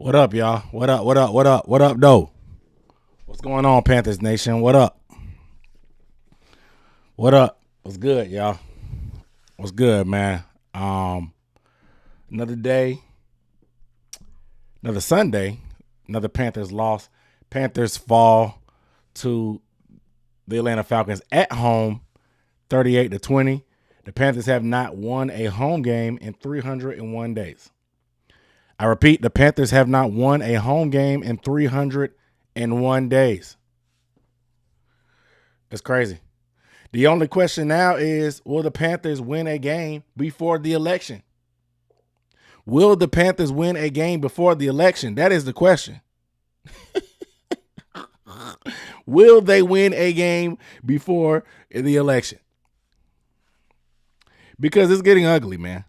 What up, y'all? What up? What up? What up? What up, though? What's going on, Panthers Nation? What up? What up? What's good, y'all? What's good, man? Another day, another Sunday, another Panthers loss. Panthers fall to the Atlanta Falcons at home, 38-20. The Panthers have not won a home game in 301 days. I repeat, the Panthers have not won a home game in 301 days. It's crazy. The only question now is, will the Panthers win a game before the election? Will the Panthers win a game before the election? That is the question. Will they win a game before the election? Because it's getting ugly, man.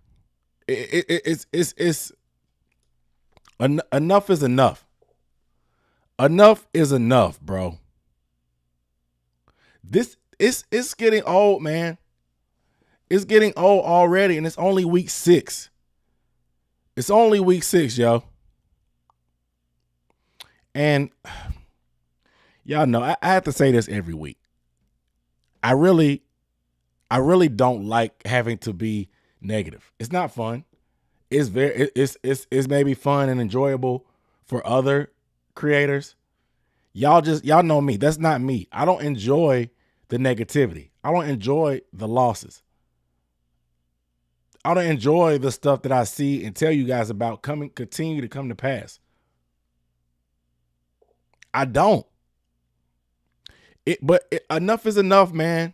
It's enough is enough. Enough is enough, bro. It's getting old, man. It's getting old already, and it's only week 6. It's only week 6, yo. And y'all know I have to say this every week. I really don't like having to be negative. It's not fun. It's maybe fun and enjoyable for other creators. Y'all know me. That's not me. I don't enjoy the negativity. I don't enjoy the losses. I don't enjoy the stuff that I see and tell you guys about continue to come to pass. I don't. But enough is enough, man.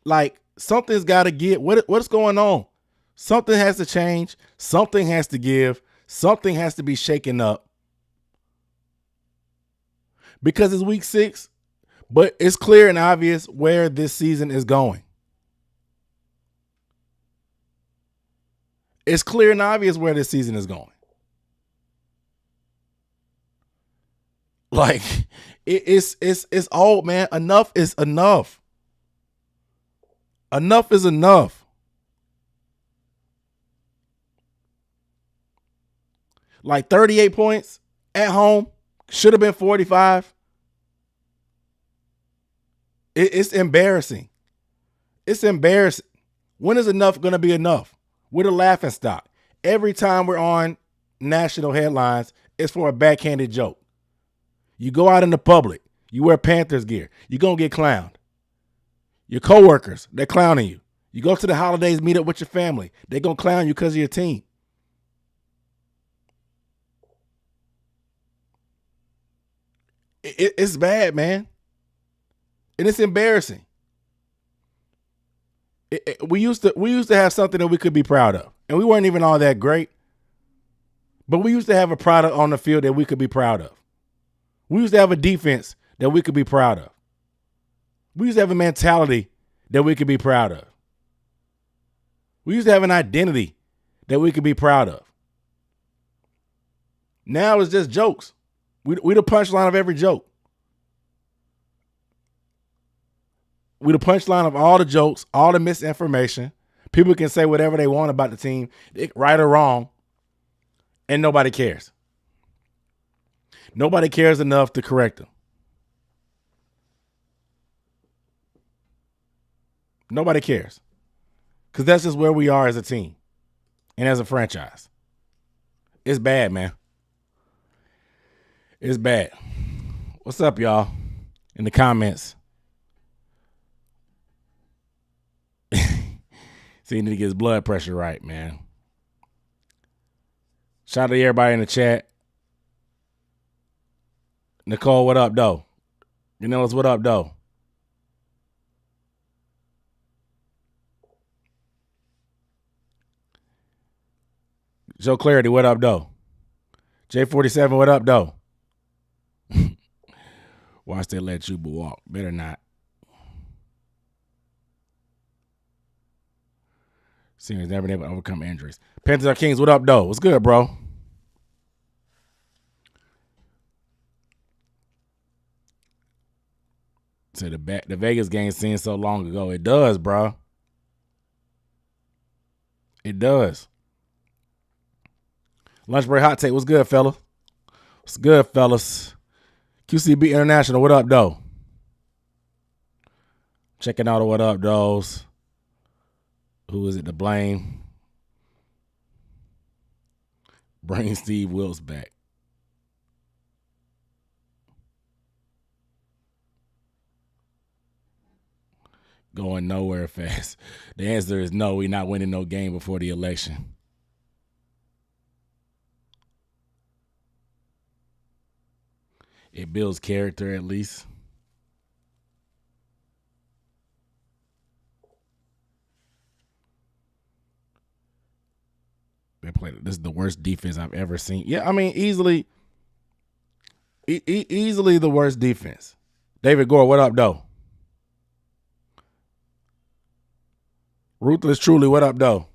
Like, something's got to get. What's going on? Something has to change. Something has to give. Something has to be shaken up. Because it's week 6, but it's clear and obvious where this season is going. It's clear and obvious where this season is going. Like, it's old, man. Enough is enough. Enough is enough. Like 38 points at home. Should have been 45. It's embarrassing. It's embarrassing. When is enough going to be enough? We're the laughing stock. Every time we're on national headlines, it's for a backhanded joke. You go out in the public, you wear Panthers gear, you're going to get clowned. Your coworkers, they're clowning you. You go to the holidays, meet up with your family, they're going to clown you because of your team. It's bad, man. And it's embarrassing. We used to have something that we could be proud of. And we weren't even all that great. But we used to have a product on the field that we could be proud of. We used to have a defense that we could be proud of. We used to have a mentality that we could be proud of. We used to have an identity that we could be proud of. Now it's just jokes. We the punchline of every joke. We the punchline of all the jokes, all the misinformation. People can say whatever they want about the team, right or wrong, and nobody cares. Nobody cares enough to correct them. Nobody cares. Because that's just where we are as a team and as a franchise. It's bad, man. It's bad. What's up, y'all? In the comments. See, he need to get his blood pressure right, man. Shout out to everybody in the chat. Nicole, what up, though? You know what up, though? Joe Clarity, what up, though? J47, what up, though? Watch they let you walk. Better not. Seniors never been able to overcome injuries. Panthers are Kings, what up, though? What's good, bro? So the Vegas game seemed so long ago. It does, bro. It does. Lunch break hot take. What's good, fella? What's good, fellas? QCB International. What up, though? Checking out what up, those. Who is it to blame? Bring Steve Wilkes back. Going nowhere fast. The answer is no. We're not winning no game before the election. It builds character at least. This is the worst defense I've ever seen. Yeah, I mean, easily the worst defense. David Gore, what up, though? Ruthless Truly, what up, though?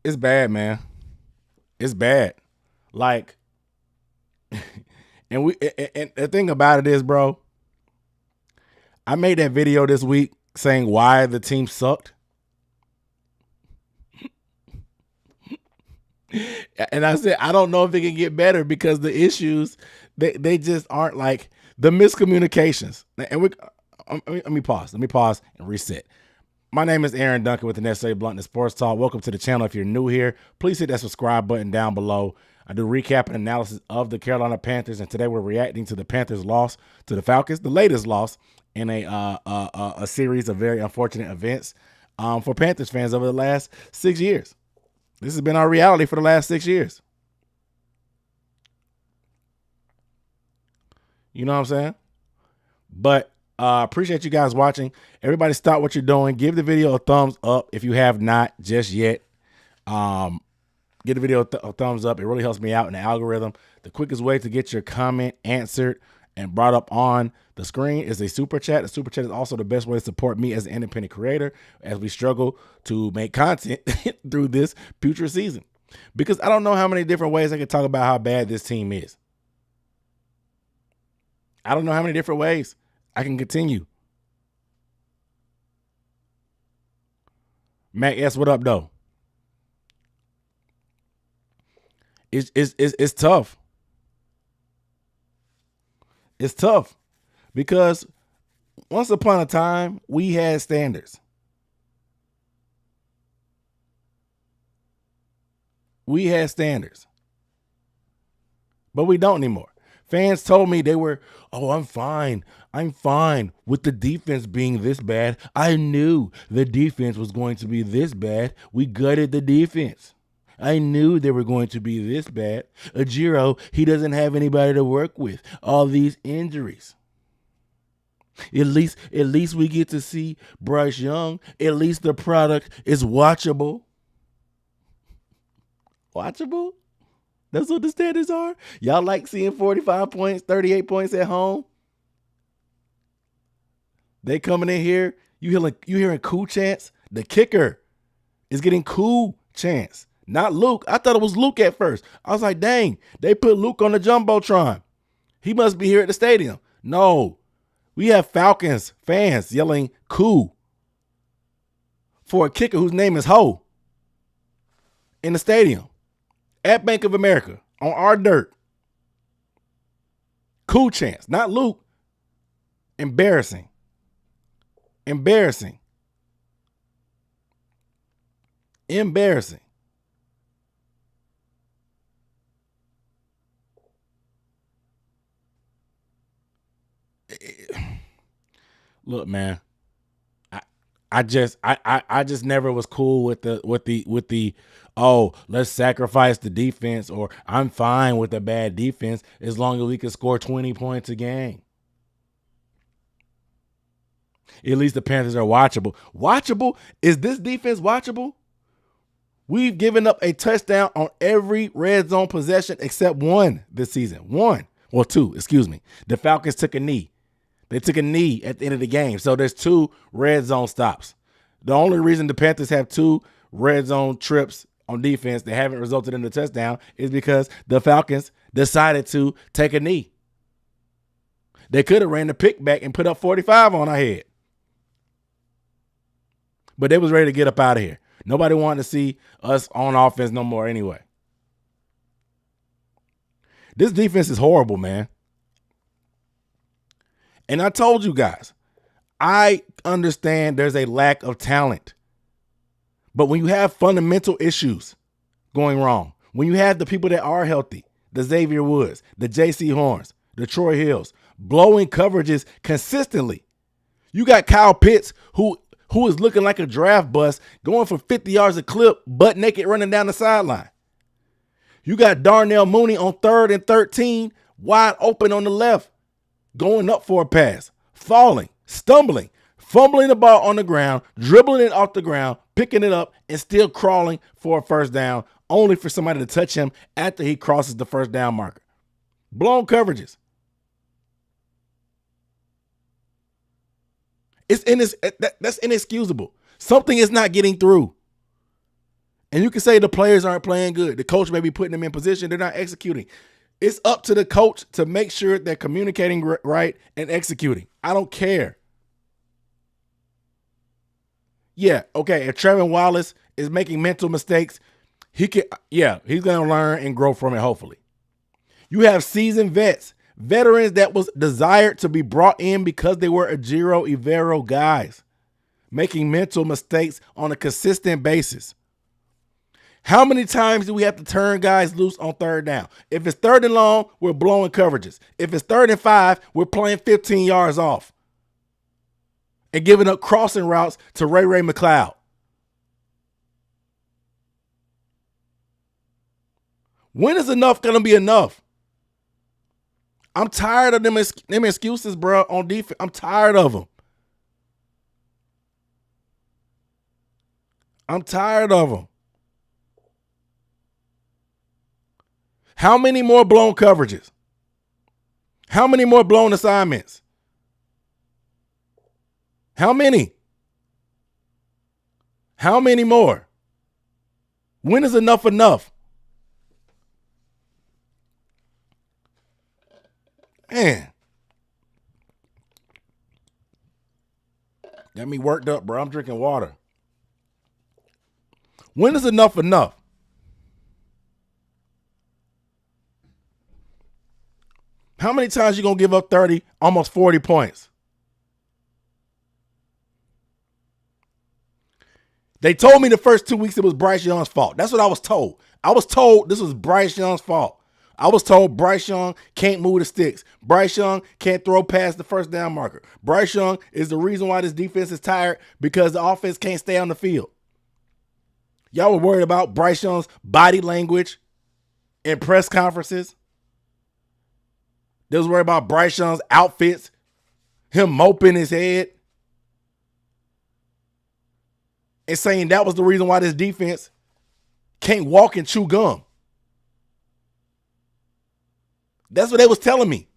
It's bad, man. It's bad. Like, and the thing about it is, bro, I made that video this week saying why the team sucked. And I said, I don't know if it can get better because the issues, they just aren't like the miscommunications. And let me pause and reset. My name is Aaron Duncan with the Necessary Bluntness Sports Talk. Welcome to the channel. If you're new here, please hit that subscribe button down below. I do recap and analysis of the Carolina Panthers, and today we're reacting to the Panthers' loss to the Falcons, the latest loss in a series of very unfortunate events for Panthers fans over the last 6 years. This has been our reality for the last 6 years. You know what I'm saying? But appreciate you guys watching. Everybody stop what you're doing. Give the video a thumbs up if you have not just yet. Give the video a thumbs up. It really helps me out in the algorithm. The quickest way to get your comment answered and brought up on the screen is a super chat. A super chat is also the best way to support me as an independent creator as we struggle to make content through this future season. Because I don't know how many different ways I can talk about how bad this team is. I don't know how many different ways I can continue. Mac S, what up, though? It's tough. It's tough because once upon a time, we had standards. We had standards. But we don't anymore. Fans told me they were, oh, I'm fine. I'm fine with the defense being this bad. I knew the defense was going to be this bad. We gutted the defense. I knew they were going to be this bad. Ajiro, he doesn't have anybody to work with. All these injuries. At least we get to see Bryce Young. At least the product is watchable. Watchable? That's what the standards are? Y'all like seeing 45 points, 38 points at home? They coming in here. You hearing cool chants? The kicker is getting cool chants. Not Luke. I thought it was Luke at first. I was like, dang, they put Luke on the Jumbotron. He must be here at the stadium. No. We have Falcons fans yelling cool for a kicker whose name is Ho in the stadium at Bank of America on our dirt. Cool chance, not Luke. Embarrassing. Embarrassing. Embarrassing. Look, man, I just never was cool with the oh, let's sacrifice the defense, or I'm fine with a bad defense as long as we can score 20 points a game. At least the Panthers are watchable. Watchable? Is this defense watchable? We've given up a touchdown on every red zone possession except one this season. One. Well, two, excuse me. The Falcons took a knee. They took a knee at the end of the game. So there's two red zone stops. The only reason the Panthers have two red zone trips on defense that haven't resulted in a touchdown is because the Falcons decided to take a knee. They could have ran the pick back and put up 45 on our head. But they was ready to get up out of here. Nobody wanted to see us on offense no more anyway. This defense is horrible, man. And I told you guys, I understand there's a lack of talent. But when you have fundamental issues going wrong, when you have the people that are healthy, the Xavier Woods, the J.C. Horns, the Troy Hills, blowing coverages consistently, you got Kyle Pitts, who is looking like a draft bust, going for 50 yards a clip, butt naked running down the sideline. You got Darnell Mooney on 3rd and 13, wide open on the left, going up for a pass, falling, stumbling, fumbling the ball on the ground, dribbling it off the ground, picking it up, and still crawling for a first down, only for somebody to touch him after he crosses the first down marker. Blown coverages. That's inexcusable. Something is not getting through. And you can say the players aren't playing good. The coach may be putting them in position. They're not executing. It's up to the coach to make sure they're communicating right and executing. I don't care. Yeah, okay, if Trevin Wallace is making mental mistakes, he's going to learn and grow from it, hopefully. You have seasoned veterans that was desired to be brought in because they were Ejiro Evero guys, making mental mistakes on a consistent basis. How many times do we have to turn guys loose on 3rd down? If it's 3rd and long, we're blowing coverages. If it's 3rd and 5, we're playing 15 yards off and giving up crossing routes to Ray McCloud. When is enough going to be enough? I'm tired of them excuses, bro, on defense. I'm tired of them. I'm tired of them. How many more blown coverages? How many more blown assignments? How many? How many more? When is enough enough? Man. Got me worked up, bro. I'm drinking water. When is enough enough? How many times you going to give up 30, almost 40 points? They told me the first 2 weeks it was Bryce Young's fault. That's what I was told. I was told this was Bryce Young's fault. I was told Bryce Young can't move the sticks. Bryce Young can't throw past the first down marker. Bryce Young is the reason why this defense is tired because the offense can't stay on the field. Y'all were worried about Bryce Young's body language in press conferences. They was worried about Bryce Young's outfits, him moping his head, and saying that was the reason why this defense can't walk and chew gum. That's what they was telling me.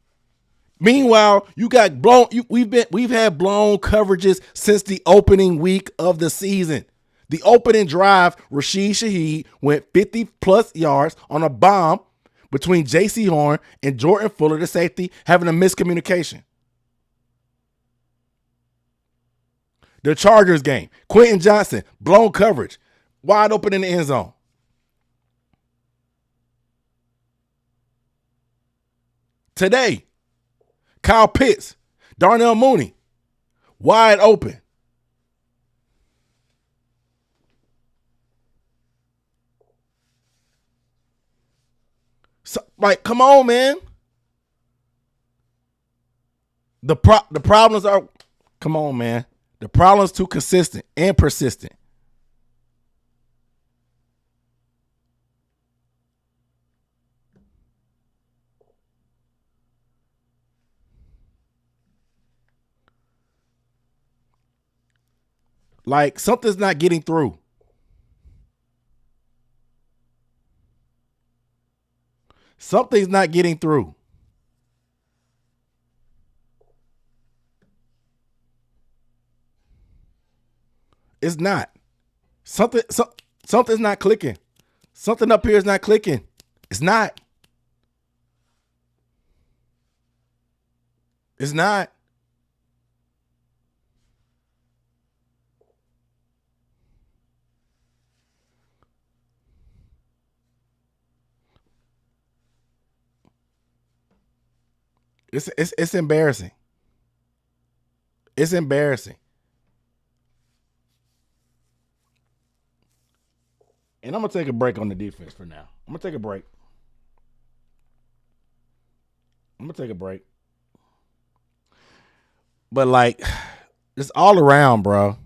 Meanwhile, you got blown. We've had blown coverages since the opening week of the season. The opening drive, Rashid Shaheed went 50 plus yards on a bomb between J.C. Horn and Jordan Fuller, the safety, having a miscommunication. The Chargers game, Quentin Johnson, blown coverage, wide open in the end zone. Today, Kyle Pitts, Darnell Mooney, wide open. So, like, come on, man. The problems are, come on, man. The problem's too consistent and persistent. Like, something's not getting through. Something's not getting through. It's not. Something's not clicking. Something up here is not clicking. It's not. It's not. It's embarrassing. It's embarrassing. And I'm gonna take a break on the defense for now. I'm gonna take a break. I'm gonna take a break. But like, it's all around, bro.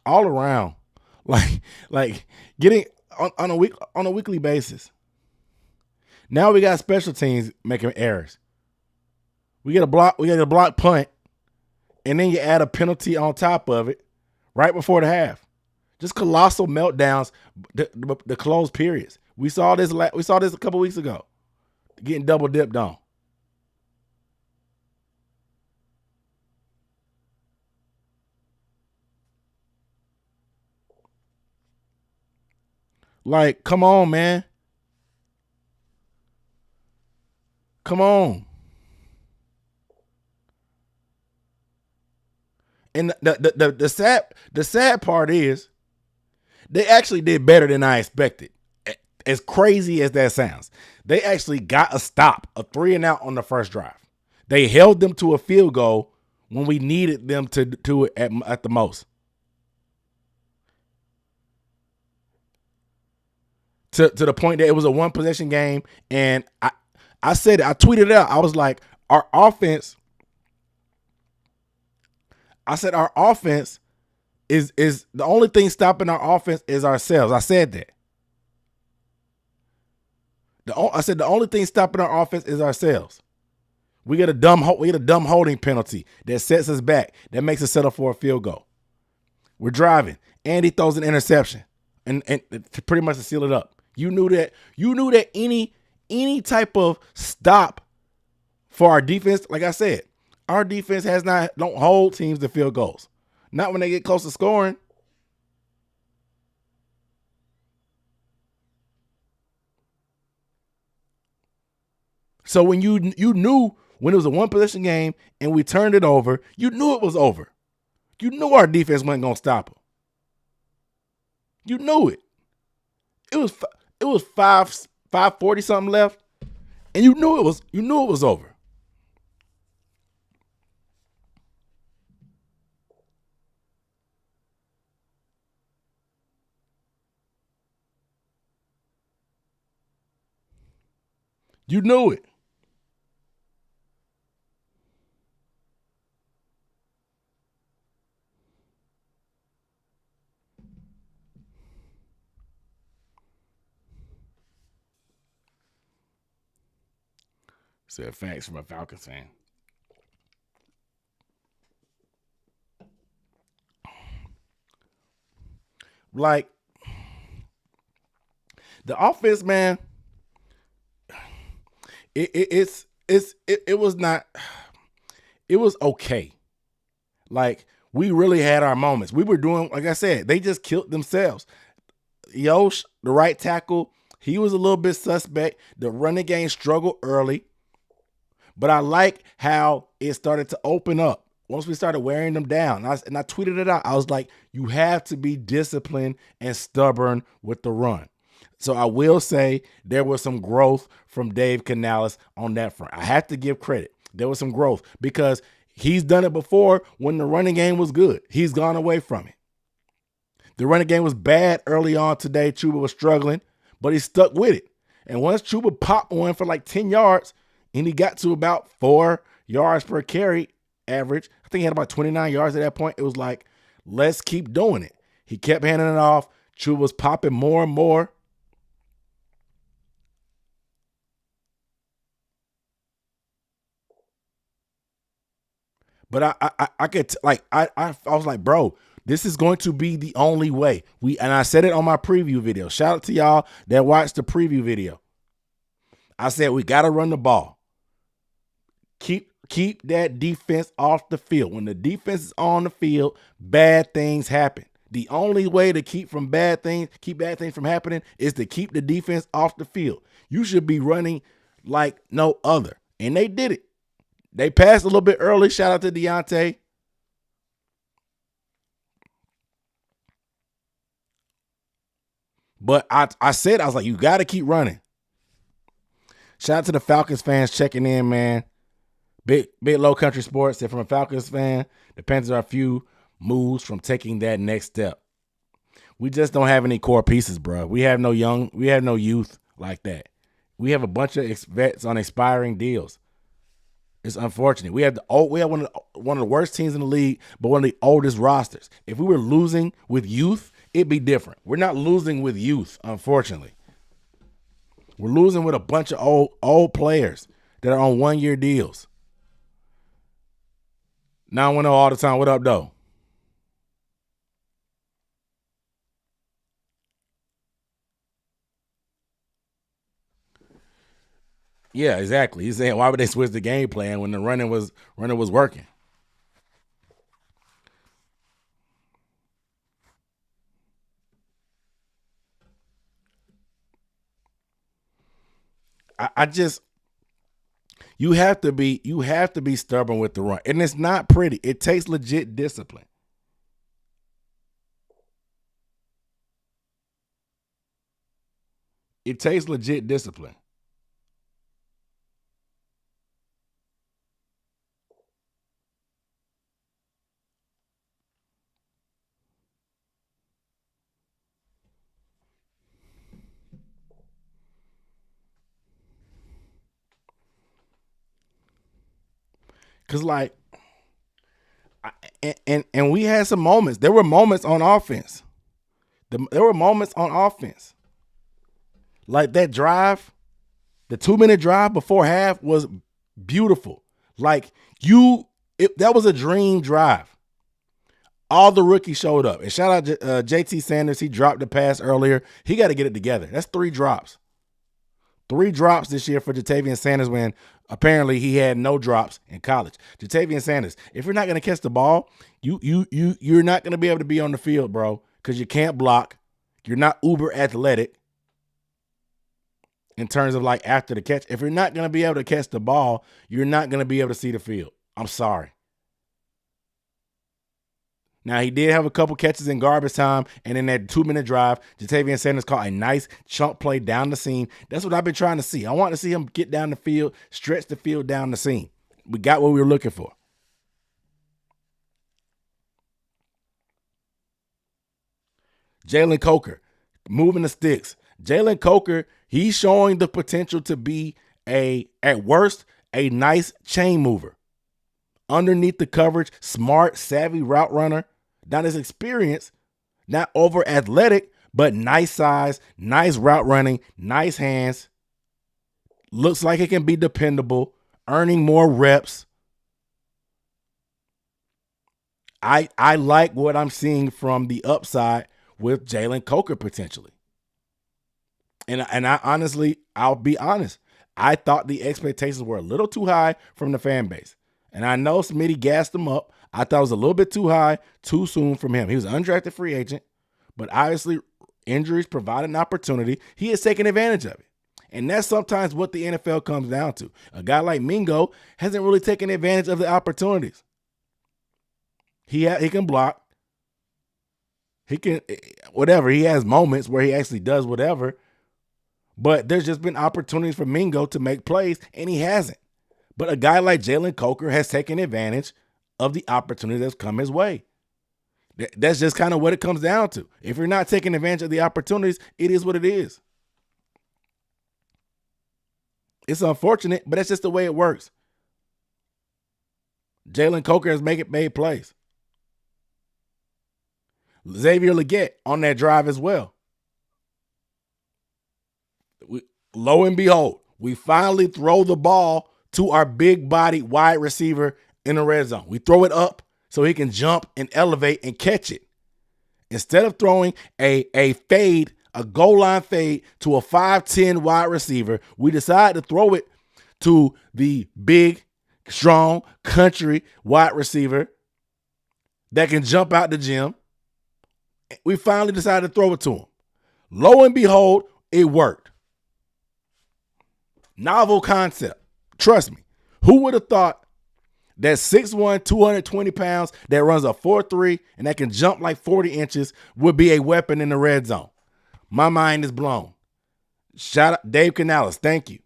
All around. Like, like getting on a weekly basis. Now we got special teams making errors. We get a block punt, and then you add a penalty on top of it right before the half. Just colossal meltdowns, the closed periods. We saw this a couple weeks ago, getting double dipped on. Like, come on, man. Come on. And the sad part is they actually did better than I expected. As crazy as that sounds, they actually got a stop, a 3-and-out on the first drive. They held them to a field goal when we needed them to do it at the most. To the point that it was a one possession game, and I said it, I tweeted it out. I was like, our offense. I said our offense is the only thing stopping our offense is ourselves. I said that. I said the only thing stopping our offense is ourselves. We get a dumb holding penalty that sets us back, that makes us settle for a field goal. We're driving. Andy throws an interception, and to pretty much to seal it up. You knew that any type of stop for our defense, like I said, our defense don't hold teams to field goals. Not when they get close to scoring. So when you knew when it was a one possession game and we turned it over, you knew it was over. You knew our defense wasn't gonna stop them. You knew it. It was 5:40 something left, and you knew it was over. You knew it. Said facts from a Falcons fan. Like the offense, man. It was not. It was okay. Like we really had our moments. We were doing, like I said, they just killed themselves. Yosh, the right tackle, he was a little bit suspect. The running game struggled early, but I like how it started to open up once we started wearing them down. And I tweeted it out. I was like, you have to be disciplined and stubborn with the run. So I will say there was some growth from Dave Canales on that front. I have to give credit. There was some growth because he's done it before when the running game was good. He's gone away from it. The running game was bad early on today. Chuba was struggling, but he stuck with it. And once Chuba popped one for like 10 yards and he got to about 4 yards per carry average, I think he had about 29 yards at that point. It was like, let's keep doing it. He kept handing it off. Chuba was popping more and more. But I could I was like, bro, this is going to be the only way. And I said it on my preview video. Shout out to y'all that watched the preview video. I said we got to run the ball. Keep that defense off the field. When the defense is on the field, bad things happen. The only way to keep bad things from happening is to keep the defense off the field. You should be running like no other. And they did it. They passed a little bit early. Shout out to Deontay. But I said, I was like, you got to keep running. Shout out to the Falcons fans checking in, man. Big Low Country Sports said from a Falcons fan, the Panthers are a few moves from taking that next step. We just don't have any core pieces, bro. We have no youth like that. We have a bunch of vets on expiring deals. It's unfortunate. We have one of the worst teams in the league, but one of the oldest rosters. If we were losing with youth, it'd be different. We're not losing with youth, unfortunately. We're losing with a bunch of old players that are on 1-year deals. 910 all the time. What up, though? Yeah, exactly. He's saying, why would they switch the game plan when the running was working? I just you have to be stubborn with the run, and it's not pretty. It takes legit discipline. It takes legit discipline. Cause like, and we had some moments. There were moments on offense. There were moments on offense. Like that drive, the 2-minute drive before half was beautiful. Like that was a dream drive. All the rookies showed up. And shout out JT Sanders. He dropped the pass earlier. He got to get it together. That's 3 drops. 3 drops this year for Jatavian Sanders when apparently he had no drops in college. Jatavian Sanders, if you're not going to catch the ball, you're not going to be able to be on the field, bro, because you can't block. You're not uber athletic in terms of like after the catch. If you're not going to be able to catch the ball, you're not going to be able to see the field. I'm sorry. Now, he did have a couple catches in garbage time, and in that 2-minute drive, Jatavian Sanders caught a nice chunk play down the seam. That's what I've been trying to see. I want to see him get down the field, stretch the field down the seam. We got what we were looking for. Jalen Coker, moving the sticks. Jalen Coker, he's showing the potential to be at worst, a nice chain mover. Underneath the coverage, smart, savvy route runner. Not his experience, not over athletic, but nice size, nice route running, nice hands. Looks like it can be dependable, earning more reps. I like what I'm seeing from the upside with Jalen Coker potentially. And I honestly, I'll be honest, I thought the expectations were a little too high from the fan base. And I know Smitty gassed him up. I thought it was a little bit too high, too soon from him. He was an undrafted free agent, but obviously injuries provided an opportunity. He has taken advantage of it. And that's sometimes what the NFL comes down to. A guy like Mingo hasn't really taken advantage of the opportunities. He can block. He can, whatever. He has moments where he actually does whatever. But there's just been opportunities for Mingo to make plays, and he hasn't. But a guy like Jalen Coker has taken advantage of the opportunity that's come his way. That's just kind of what it comes down to. If you're not taking advantage of the opportunities, it is what it is. It's unfortunate, but that's just the way it works. Jalen Coker has made plays. Xavier Legette on that drive as well. Lo and behold, we finally throw the ball to our big body wide receiver in the red zone. We throw it up so he can jump and elevate and catch it. Instead of throwing a fade, a goal line fade to a 5'10 wide receiver, we decide to throw it to the big, strong, country wide receiver that can jump out the gym. We finally decided to throw it to him. Lo and behold, it worked. Novel concept. Trust me. Who would have thought that 6'1", 220 pounds, that runs a 4.3, and that can jump like 40 inches would be a weapon in the red zone? My mind is blown. Shout out Dave Canales. Thank you.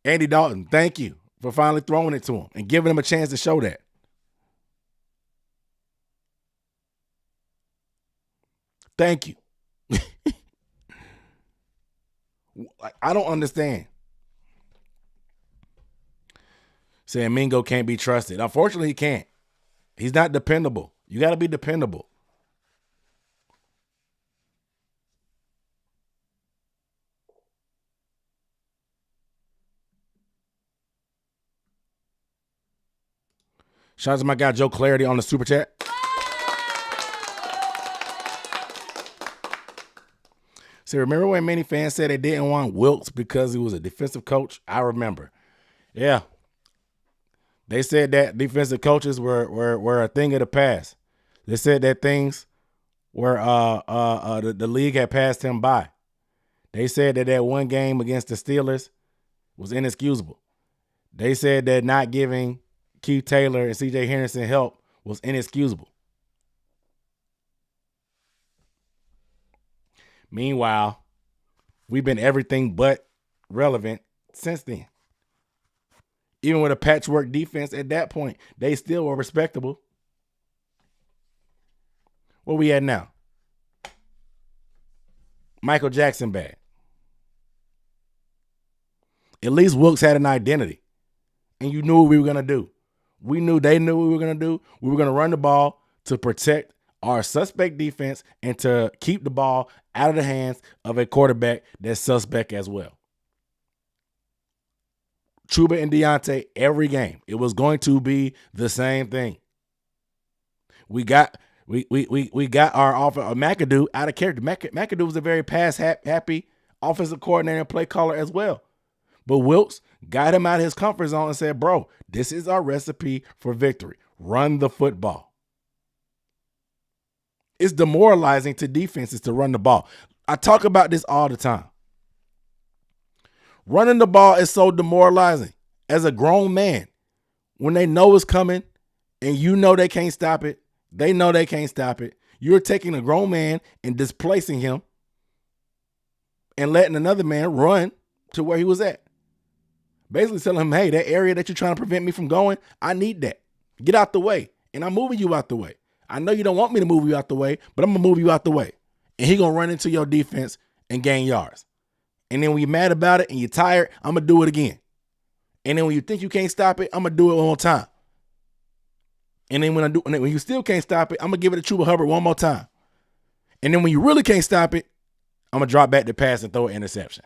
Andy Dalton, thank you for finally throwing it to him and giving him a chance to show that. Thank you. I don't understand. Saying Mingo can't be trusted. Unfortunately, he can't. He's not dependable. You got to be dependable. Shout out to my guy Joe Clarity on the super chat. See, remember when many fans said they didn't want Wilkes because he was a defensive coach? I remember. Yeah. They said that defensive coaches were a thing of the past. They said that things were the league had passed him by. They said that one game against the Steelers was inexcusable. They said that not giving Keith Taylor and C.J. Henderson help was inexcusable. Meanwhile, we've been everything but relevant since then. Even with a patchwork defense at that point, they still were respectable. Where we at now? Michael Jackson bad. At least Wilkes had an identity. And you knew what we were going to do. We knew they knew what we were going to do. We were going to run the ball to protect our suspect defense and to keep the ball out of the hands of a quarterback that's suspect as well. Chuba and Deontay every game. It was going to be the same thing. We got our offense, McAdoo out of character. McAdoo was a very pass happy offensive coordinator and play caller as well. But Wilkes got him out of his comfort zone and said, bro, this is our recipe for victory. Run the football. It's demoralizing to defenses to run the ball. I talk about this all the time. Running the ball is so demoralizing. As a grown man, when they know it's coming and you know they can't stop it, they know they can't stop it. You're taking a grown man and displacing him and letting another man run to where he was at. Basically telling him, hey, that area that you're trying to prevent me from going, I need that. Get out the way. And I'm moving you out the way. I know you don't want me to move you out the way, but I'm going to move you out the way. And he going to run into your defense and gain yards. And then when you're mad about it and you're tired, I'm going to do it again. And then when you think you can't stop it, I'm going to do it one more time. And then when you still can't stop it, I'm going to give it to Chuba Hubbard one more time. And then when you really can't stop it, I'm going to drop back the pass and throw an interception.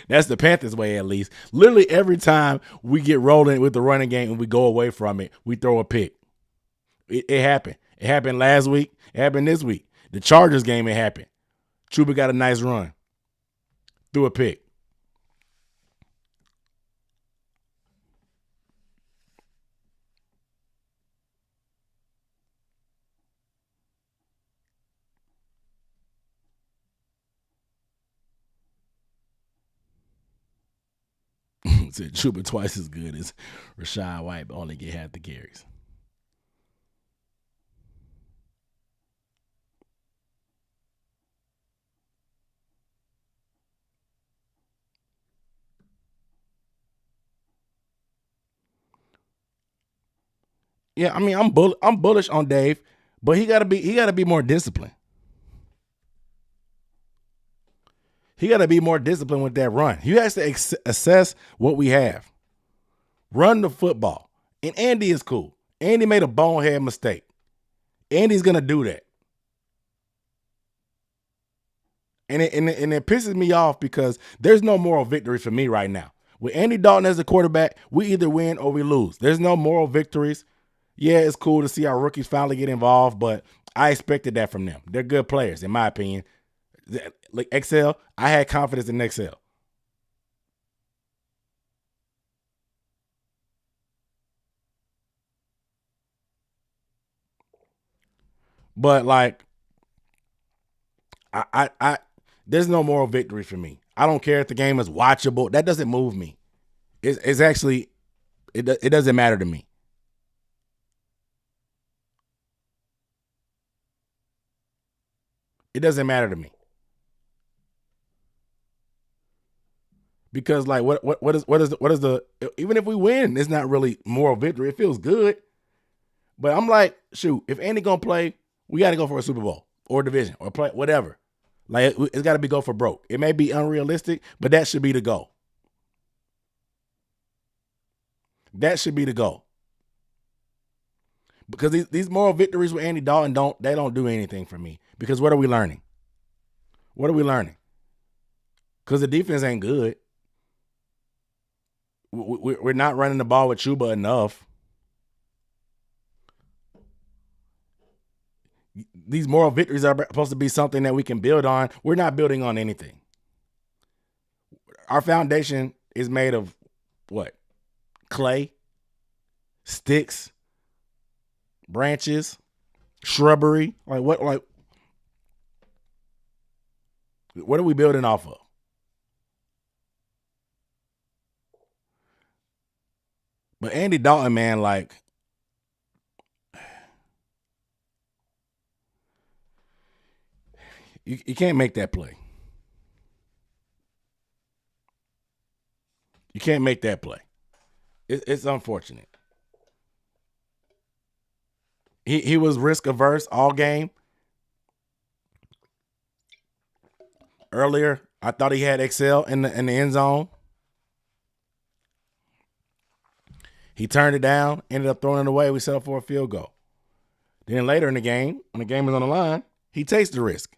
That's the Panthers way, at least. Literally every time we get rolling with the running game and we go away from it, we throw a pick. It happened. It happened last week. It happened this week. The Chargers game, it happened. Chuba got a nice run. Threw a pick. Said Chuba twice as good as Rashad White, but only get half the carries. Yeah, I mean, I'm bullish on Dave, but he gotta be more disciplined. He got to be more disciplined with that run. He has to assess what we have. Run the football. And Andy is cool. Andy made a bonehead mistake. Andy's going to do that. And it pisses me off because there's no moral victory for me right now. With Andy Dalton as the quarterback, we either win or we lose. There's no moral victories. Yeah, it's cool to see our rookies finally get involved, but I expected that from them. They're good players, in my opinion. Like Excel, I had confidence in Excel. But like, I there's no moral victory for me. I don't care if the game is watchable. That doesn't move me. It's actually, it doesn't matter to me. It doesn't matter to me. Because like what is the even if we win, it's not really moral victory. It feels good. But I'm like, shoot, if Andy gonna play, we got to go for a Super Bowl or division or play whatever. Like it's got to be go for broke. It may be unrealistic, but that should be the goal. That should be the goal. Because these moral victories with Andy Dalton don't do anything for me. Because what are we learning? What are we learning? Because the defense ain't good. We're not running the ball with Chuba enough. These moral victories are supposed to be something that we can build on. We're not building on anything. Our foundation is made of what? Clay, sticks, branches, shrubbery. What are we building off of? But Andy Dalton, man, like you can't make that play. You can't make that play. It's unfortunate. He was risk averse all game. Earlier, I thought he had Excel in the end zone. He turned it down, ended up throwing it away. We set up for a field goal. Then later in the game, when the game was on the line, he takes the risk.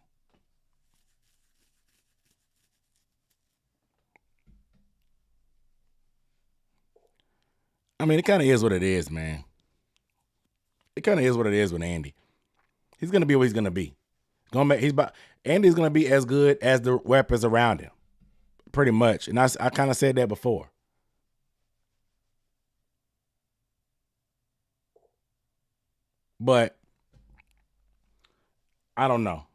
I mean, it kind of is what it is, man. It kind of is what it is with Andy. He's gonna be what he's gonna be. Andy's gonna be as good as the weapons around him, pretty much. And I kind of said that before. But I don't know.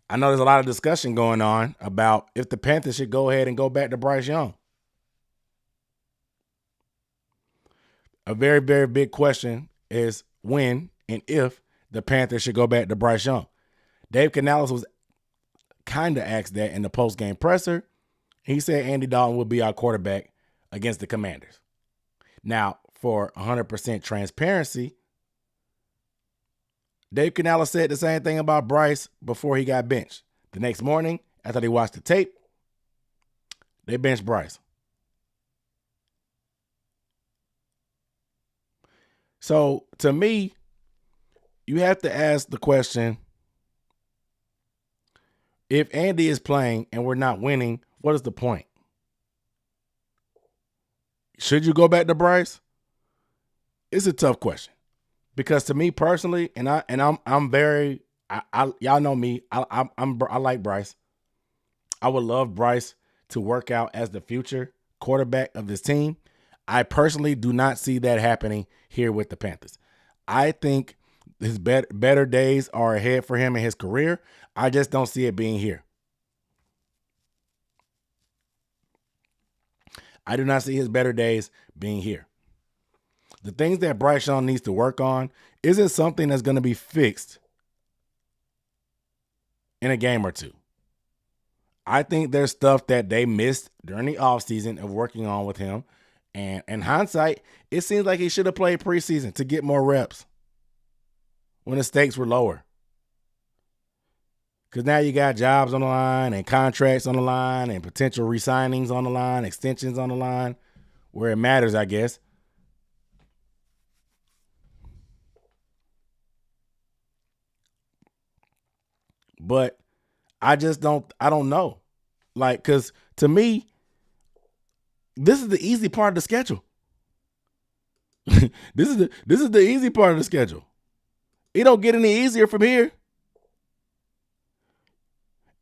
I know there's a lot of discussion going on about if the Panthers should go ahead and go back to Bryce Young. A very, very big question is when and if the Panthers should go back to Bryce Young. Dave Canales was kind of asked that in the post-game presser. He said Andy Dalton would be our quarterback against the Commanders. Now, for 100% transparency, Dave Canales said the same thing about Bryce before he got benched. The next morning, after they watched the tape, they benched Bryce. So, to me, you have to ask the question, if Andy is playing and we're not winning, what is the point? Should you go back to Bryce? It's a tough question. Because to me personally, I'm very y'all know me, I like Bryce. I would love Bryce to work out as the future quarterback of this team. I personally do not see that happening here with the Panthers. I think his better days are ahead for him in his career. I just don't see it being here. I do not see his better days being here. The things that Bryce Young needs to work on isn't something that's going to be fixed in a game or two. I think there's stuff that they missed during the offseason of working on with him. And in hindsight, it seems like he should have played preseason to get more reps when the stakes were lower. Because now you got jobs on the line and contracts on the line and potential re-signings on the line, extensions on the line, where it matters, I guess. But I don't know. Like, because to me, this is the easy part of the schedule. This is the easy part of the schedule. It don't get any easier from here.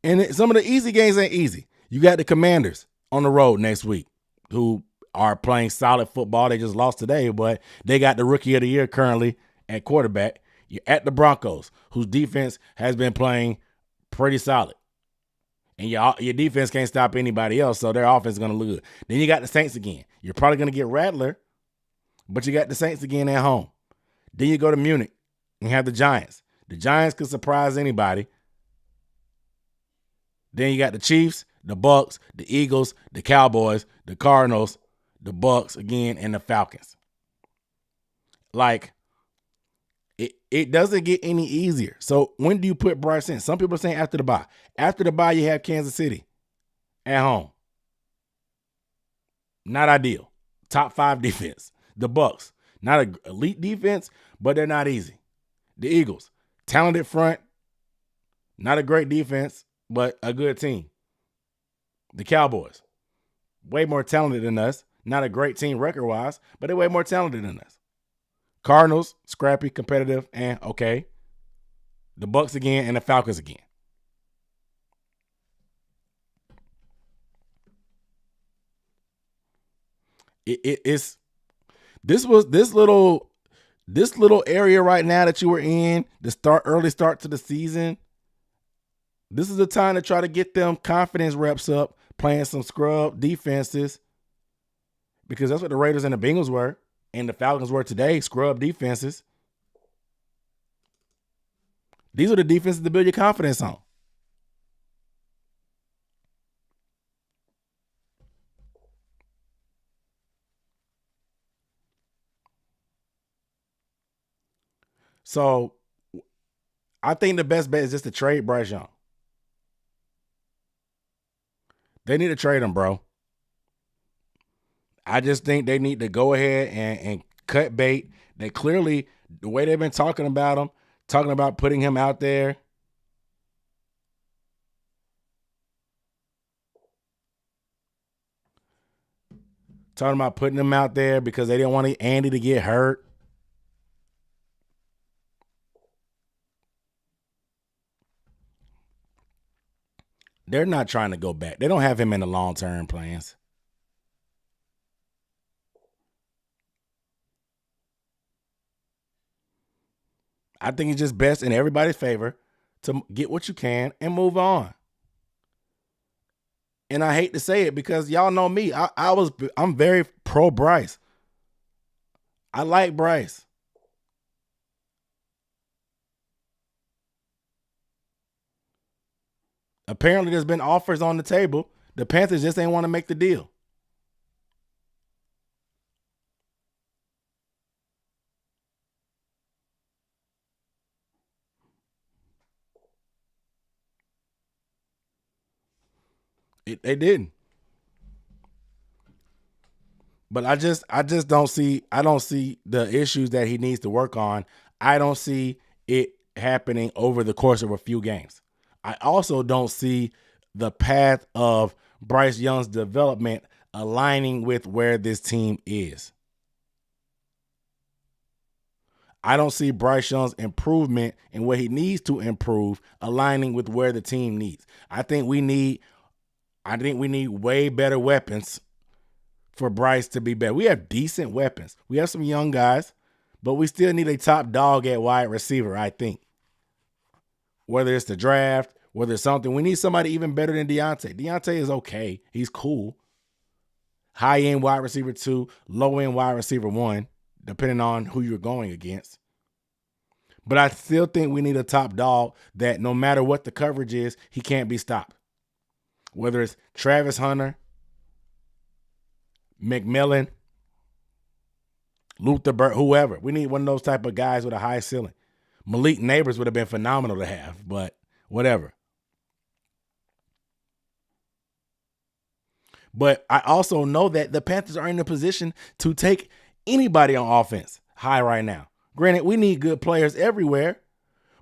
And some of the easy games ain't easy. You got the Commanders on the road next week, who are playing solid football. They just lost today, but they got the Rookie of the Year currently at quarterback. You're at the Broncos, whose defense has been playing pretty solid. And your defense can't stop anybody else, so their offense is going to look good. Then you got the Saints again. You're probably going to get Rattler, but you got the Saints again at home. Then you go to Munich and have the Giants. The Giants could surprise anybody. Then you got the Chiefs. the Bucks, the Eagles, the Cowboys, the Cardinals, the Bucks again, and the Falcons. Like, it doesn't get any easier. So when do you put Bryce in? Some people are saying after the bye. After the bye, you have Kansas City at home. Not ideal. Top 5 defense. The Bucks, not an elite defense, but they're not easy. The Eagles, talented front, not a great defense, but a good team. The Cowboys, way more talented than us. Not a great team record-wise, but they're way more talented than us. Cardinals, scrappy, competitive, and okay. The Bucks again and the Falcons again. It's this little area right now that you were in, the early start to the season. This is the time to try to get them confidence reps up, playing some scrub defenses, because that's what the Raiders and the Bengals were, and the Falcons were today, scrub defenses. These are the defenses to build your confidence on. So I think the best bet is just to trade Bryce Young. They need to trade him, bro. I just think they need to go ahead and cut bait. They clearly, the way they've been talking about him, talking about putting him out there. Talking about putting him out there because they didn't want Andy to get hurt. They're not trying to go back. They don't have him in the long-term plans. I think it's just best in everybody's favor to get what you can and move on. And I hate to say it because y'all know me. I'm very pro Bryce. I like Bryce. Apparently, there's been offers on the table. The Panthers just ain't want to make the deal. They didn't. But I just don't see the issues that he needs to work on. I don't see it happening over the course of a few games. I also don't see the path of Bryce Young's development aligning with where this team is. I don't see Bryce Young's improvement in where he needs to improve aligning with where the team needs. I think we need way better weapons for Bryce to be better. We have decent weapons. We have some young guys, but we still need a top dog at wide receiver, I think. Whether it's the draft, whether it's something, we need somebody even better than Deontay. Deontay is okay. He's cool. High-end wide receiver 2, low-end wide receiver 1, depending on who you're going against. But I still think we need a top dog that no matter what the coverage is, he can't be stopped. Whether it's Travis Hunter, McMillan, Luther Burke, whoever. We need one of those type of guys with a high ceiling. Malik Neighbors would have been phenomenal to have, but whatever. But I also know that the Panthers are in a position to take anybody on offense high right now. Granted, we need good players everywhere,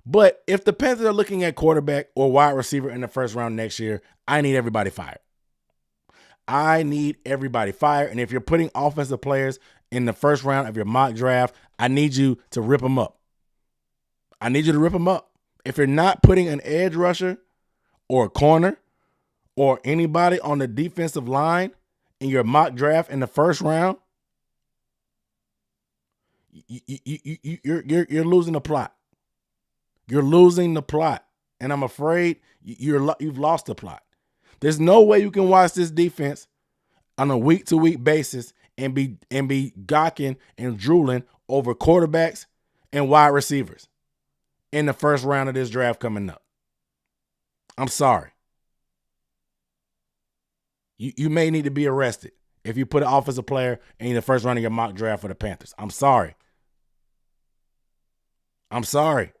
but if the Panthers are looking at quarterback or wide receiver in the first round next year, I need everybody fired. I need everybody fired. And if you're putting offensive players in the first round of your mock draft, I need you to rip them up. I need you to rip them up. If you're not putting an edge rusher or a corner or anybody on the defensive line in your mock draft in the first round, you're losing the plot. You're losing the plot. And I'm afraid you've lost the plot. There's no way you can watch this defense on a week-to-week basis and be gawking and drooling over quarterbacks and wide receivers in the first round of this draft coming up. I'm sorry. You may need to be arrested if you put an offensive player in the first round of your mock draft for the Panthers. I'm sorry. I'm sorry.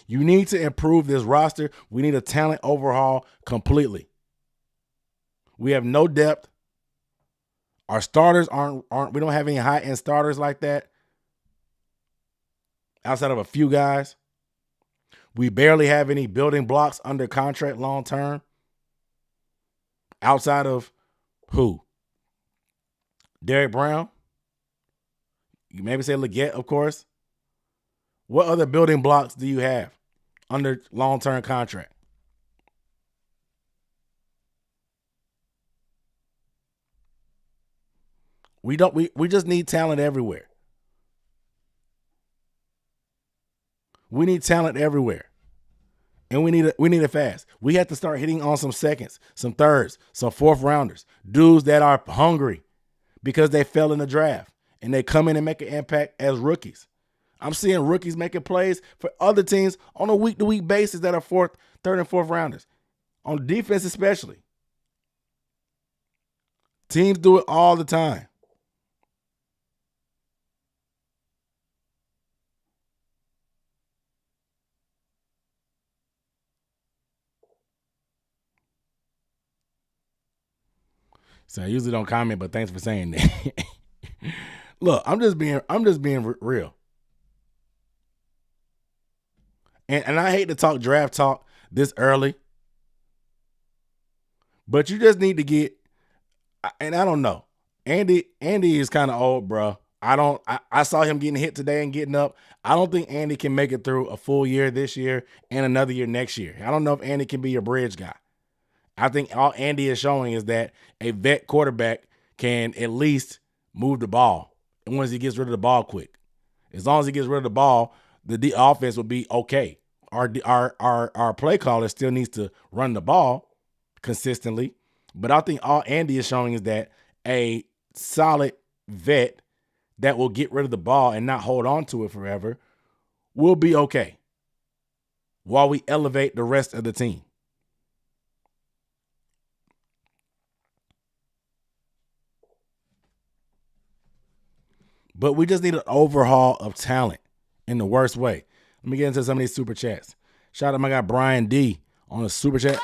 You need to improve this roster. We need a talent overhaul completely. We have no depth. Our starters aren't we don't have any high-end starters like that outside of a few guys. We barely have any building blocks under contract long term outside of who? Derek Brown? You maybe say Leggett, of course. What other building blocks do you have under long-term contract? We just need talent everywhere. We need talent everywhere. And we need it fast. We have to start hitting on some seconds, some thirds, some fourth rounders, dudes that are hungry because they fell in the draft and they come in and make an impact as rookies. I'm seeing rookies making plays for other teams on a week-to-week basis that are third and fourth rounders. On defense especially. Teams do it all the time. So I usually don't comment, but thanks for saying that. Look, I'm just being real. And I hate to talk draft talk this early, but you just need to get. And I don't know. Andy is kind of old, bro. I saw him getting hit today and getting up. I don't think Andy can make it through a full year this year and another year next year. I don't know if Andy can be your bridge guy. I think all Andy is showing is that a vet quarterback can at least move the ball. And once he gets rid of the ball quick. As long as he gets rid of the ball, the offense will be okay. Our play caller still needs to run the ball consistently. But I think all Andy is showing is that a solid vet that will get rid of the ball and not hold on to it forever will be okay while we elevate the rest of the team. But we just need an overhaul of talent in the worst way. Let me get into some of these super chats. Shout out to my guy Brian D on the super chat.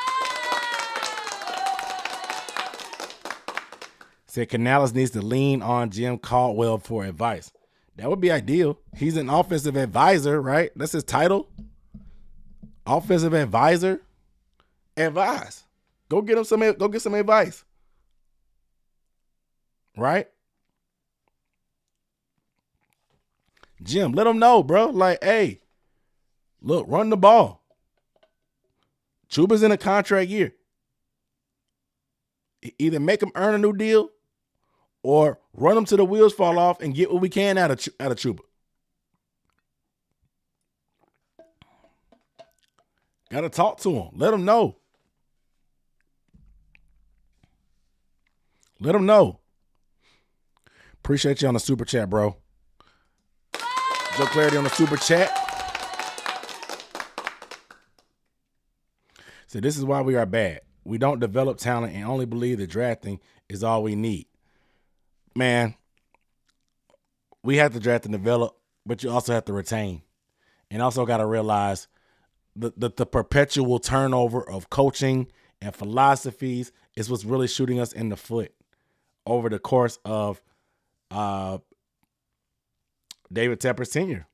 Said Canales needs to lean on Jim Caldwell for advice. That would be ideal. He's an offensive advisor, right? That's his title. Offensive advisor. Advise. Go get some advice. Right? Jim, let him know, bro. Like, hey, look, run the ball. Chuba's in a contract year. Either make him earn a new deal or run him till the wheels fall off and get what we can out of Chuba. Got to talk to him. Let him know. Let him know. Appreciate you on the super chat, bro. Joe Clarity on the super chat. So this is why we are bad. We don't develop talent and only believe that drafting is all we need. Man, we have to draft and develop, but you also have to retain. And also got to realize the perpetual turnover of coaching and philosophies is what's really shooting us in the foot over the course of David Tepper Sr.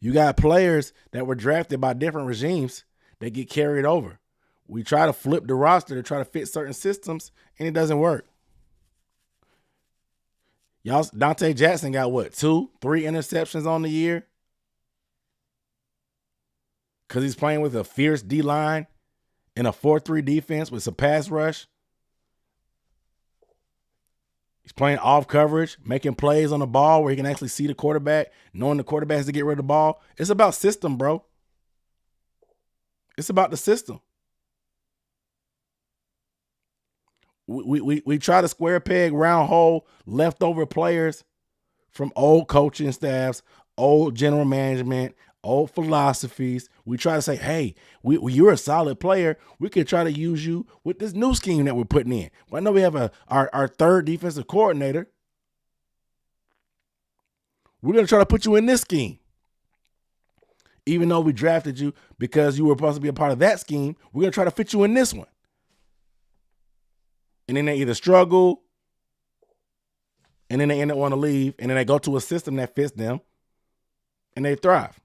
You got players that were drafted by different regimes that get carried over. We try to flip the roster to try to fit certain systems, and it doesn't work. Y'all, Dante Jackson got what, 2-3 interceptions on the year? Because he's playing with a fierce D-line and a 4-3 defense with some pass rush. He's playing off coverage, making plays on the ball where he can actually see the quarterback, knowing the quarterback has to get rid of the ball. It's about system, bro. It's about the system. We try to square peg, round hole, leftover players from old coaching staffs, old general management, old philosophies. We try to say, hey, you're a solid player. We could try to use you with this new scheme that we're putting in. Well, I know we have our third defensive coordinator. We're going to try to put you in this scheme. Even though we drafted you because you were supposed to be a part of that scheme, we're going to try to fit you in this one. And then they either struggle, and then they end up wanting to leave, and then they go to a system that fits them, and they thrive.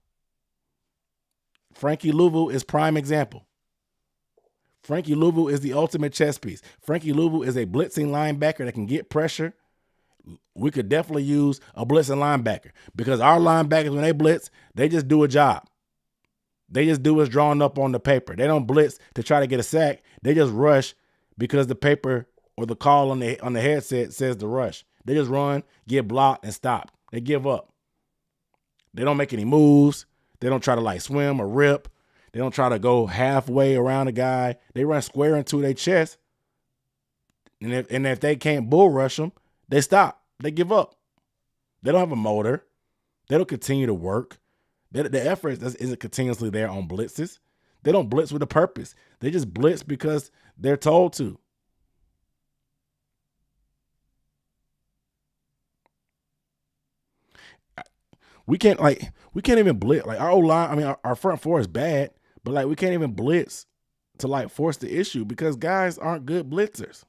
Frankie Louvu is prime example. Frankie Louvu is the ultimate chess piece. Frankie Louvu is a blitzing linebacker that can get pressure. We could definitely use a blitzing linebacker because our linebackers, when they blitz, they just do a job. They just do what's drawn up on the paper. They don't blitz to try to get a sack. They just rush because the paper or the call on the headset says to rush. They just run, get blocked, and stop. They give up. They don't make any moves. They don't try to swim or rip. They don't try to go halfway around a guy. They run square into their chest. And if they can't bull rush them, they stop. They give up. They don't have a motor. They don't continue to work. The effort isn't continuously there on blitzes. They don't blitz with a purpose. They just blitz because they're told to. We can't even blitz. Our O-line, our front four is bad, but we can't even blitz to force the issue because guys aren't good blitzers.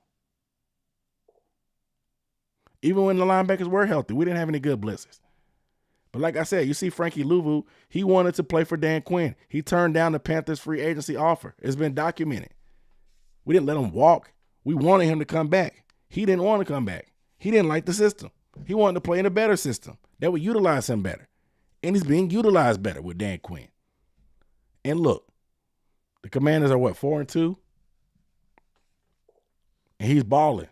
Even when the linebackers were healthy, we didn't have any good blitzers. But like I said, you see Frankie Louvu, he wanted to play for Dan Quinn. He turned down the Panthers free agency offer. It's been documented. We didn't let him walk. We wanted him to come back. He didn't want to come back. He didn't like the system. He wanted to play in a better system that would utilize him better. And he's being utilized better with Dan Quinn. And look, the Commanders are 4-2? And he's balling.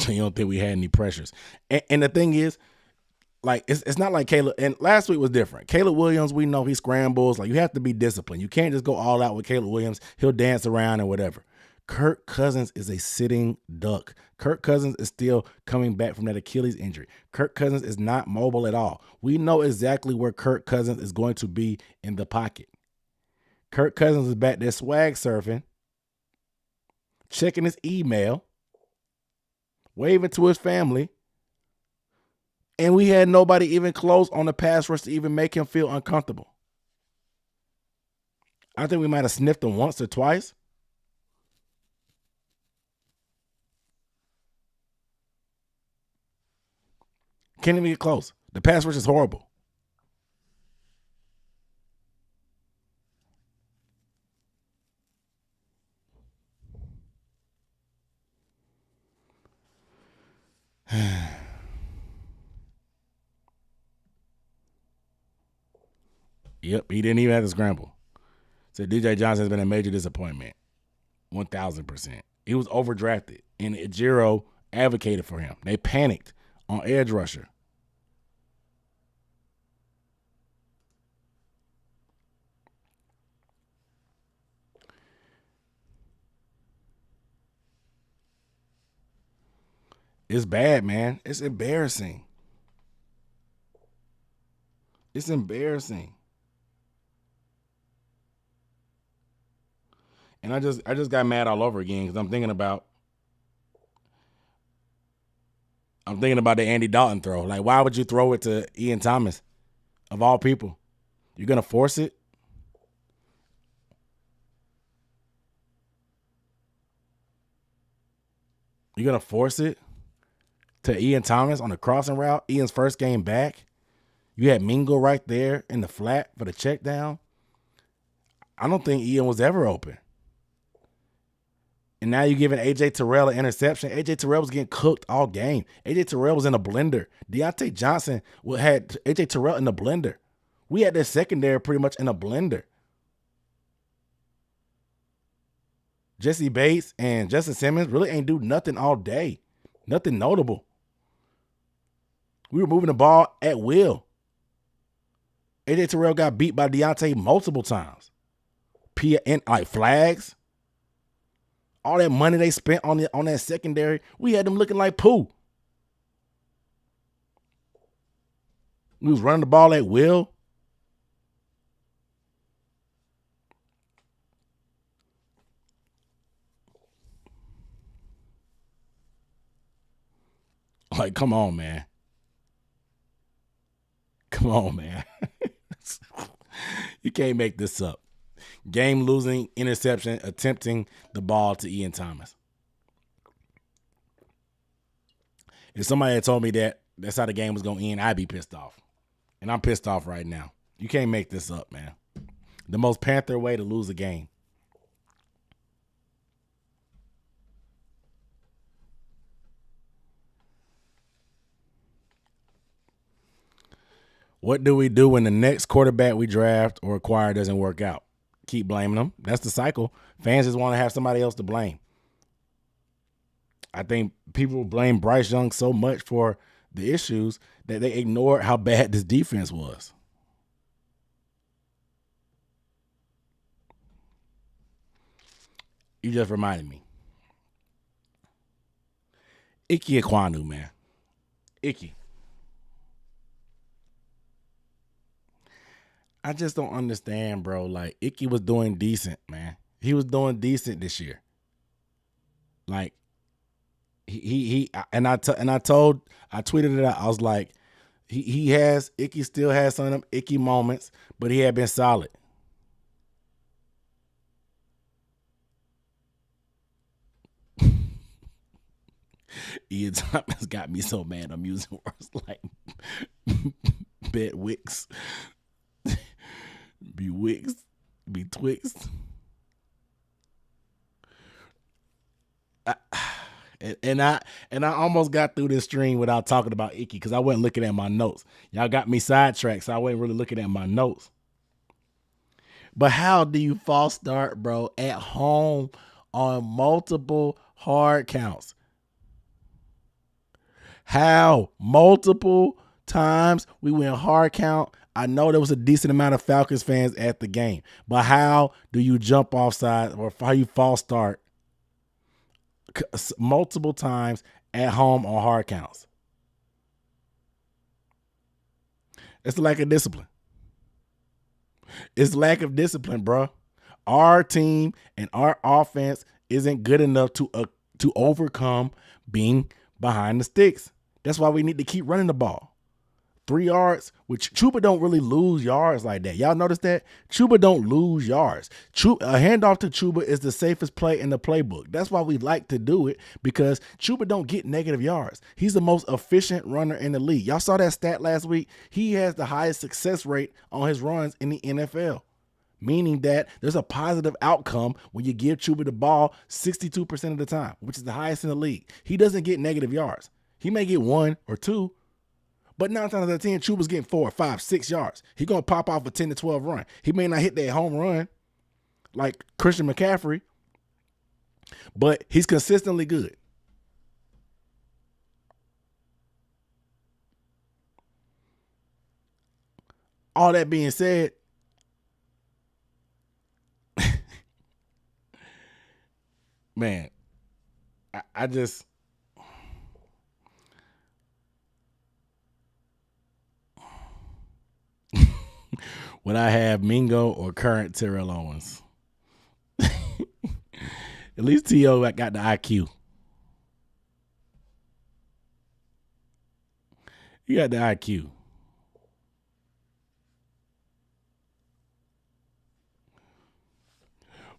You don't think we had any pressures. And the thing is, it's not like Caleb. And last week was different. Caleb Williams, we know he scrambles. You have to be disciplined. You can't just go all out with Caleb Williams. He'll dance around and whatever. Kirk Cousins is a sitting duck. Kirk Cousins is still coming back from that Achilles injury. Kirk Cousins is not mobile at all. We know exactly where Kirk Cousins is going to be in the pocket. Kirk Cousins is back there swag surfing, checking his email, waving to his family, and we had nobody even close on the pass rush to even make him feel uncomfortable. I think we might have sniffed him once or twice. Can't even get close. The pass rush is horrible. Yep, he didn't even have to scramble. So DJ Johnson has been a major disappointment. 1,000%. He was overdrafted, and Ejiro advocated for him. They panicked on edge rusher. It's bad, man. It's embarrassing. It's embarrassing. And I just got mad all over again because I'm thinking about the Andy Dalton throw. Why would you throw it to Ian Thomas, of all people? You're gonna force it? You're gonna force it to Ian Thomas on the crossing route? Ian's first game back. You had Mingo right there in the flat for the check down. I don't think Ian was ever open. And now you're giving A.J. Terrell an interception. A.J. Terrell was getting cooked all game. A.J. Terrell was in a blender. Deontay Johnson had A.J. Terrell in the blender. We had their secondary pretty much in a blender. Jesse Bates and Justin Simmons really ain't do nothing all day. Nothing notable. We were moving the ball at will. AJ Terrell got beat by Deontay multiple times. And like flags. All that money they spent on that secondary, we had them looking like poo. We was running the ball at will. Like, come on, man. Come on, man. You can't make this up. Game losing interception, attempting the ball to Ian Thomas. If somebody had told me that that's how the game was going to end, I'd be pissed off. And I'm pissed off right now. You can't make this up, man. The most Panther way to lose a game. What do we do when the next quarterback we draft or acquire doesn't work out? Keep blaming them. That's the cycle. Fans just want to have somebody else to blame. I think people blame Bryce Young so much for the issues that they ignored how bad this defense was. You just reminded me. Icky Ekwonu, man. Icky. I just don't understand, bro. Like, Icky was doing decent, man. He was doing decent this year. Like, I tweeted it out. I was like, Icky still has some of them icky moments, but he had been solid. Ian Thomas got me so mad. I'm using words like bet wicks, be wicks, be twixt. And I almost got through this stream without talking about Icky because I wasn't looking at my notes. Y'all got me sidetracked, so I wasn't really looking at my notes. But how do you false start, bro, at home on multiple hard counts? How? Multiple times we went hard count. I know there was a decent amount of Falcons fans at the game, but how do you jump offside or how you false start multiple times at home on hard counts? It's lack of discipline. It's lack of discipline, bro. Our team and our offense isn't good enough to overcome being behind the sticks. That's why we need to keep running the ball. 3 yards, which Chuba don't really lose yards like that. Y'all notice that? Chuba don't lose yards. A handoff to Chuba is the safest play in the playbook. That's why we like to do it, because Chuba don't get negative yards. He's the most efficient runner in the league. Y'all saw that stat last week? He has the highest success rate on his runs in the NFL, meaning that there's a positive outcome when you give Chuba the ball 62% of the time, which is the highest in the league. He doesn't get negative yards. He may get 1 or 2, but 9 times out of 10, Chuba's getting 4, 5, 6 yards. He's going to pop off a 10 to 12 run. He may not hit that home run like Christian McCaffrey, but he's consistently good. All that being said, man, I just... Would I have Mingo or current Terrell Owens? At least T.O. got the IQ. He got the IQ.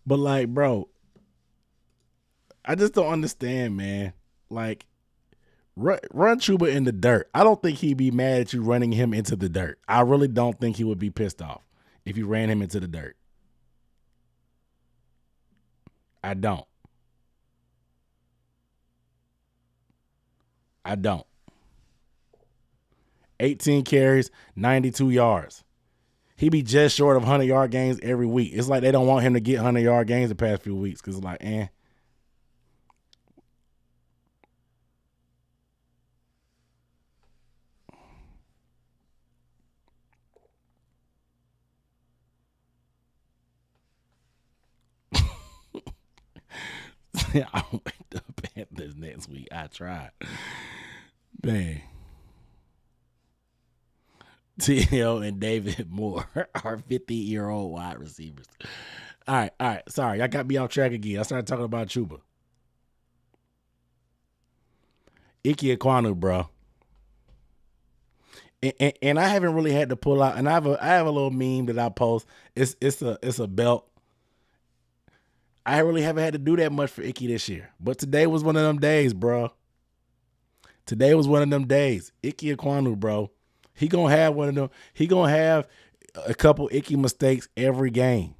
But like, bro, I just don't understand, man. Like, run Chuba in the dirt. I don't think he'd be mad at you running him into the dirt. I really don't think he would be pissed off if you ran him into the dirt. I don't. 18 carries, 92 yards. He be just short of 100-yard games every week. It's like they don't want him to get 100-yard games the past few weeks because it's like, I went the Panthers next week. I tried. Man. T.O. and David Moore are 50-year-old wide receivers. All right. Sorry, I got me off track again. I started talking about Chuba. Ike Ekwonu, bro. And I haven't really had to pull out. And I have a little meme that I post. It's a belt. I really haven't had to do that much for Ike this year. But today was one of them days, bro. Today was one of them days. Ike Ekwonu, bro. He gonna have one of them. He gonna have a couple Ike mistakes every game.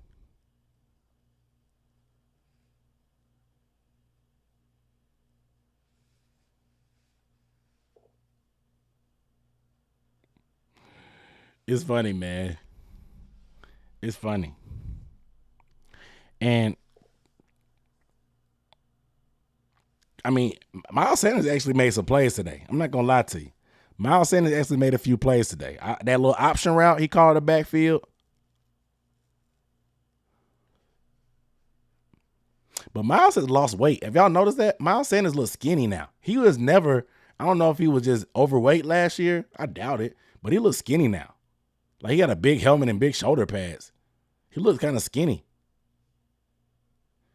It's funny, man. It's funny. And I mean, Miles Sanders actually made some plays today. I'm not gonna lie to you. Miles Sanders actually made a few plays today. That little option route he called the backfield. But Miles has lost weight. Have y'all noticed that? Miles Sanders looks skinny now. He was never, I don't know if he was just overweight last year. I doubt it. But he looks skinny now. Like he got a big helmet and big shoulder pads. He looks kind of skinny.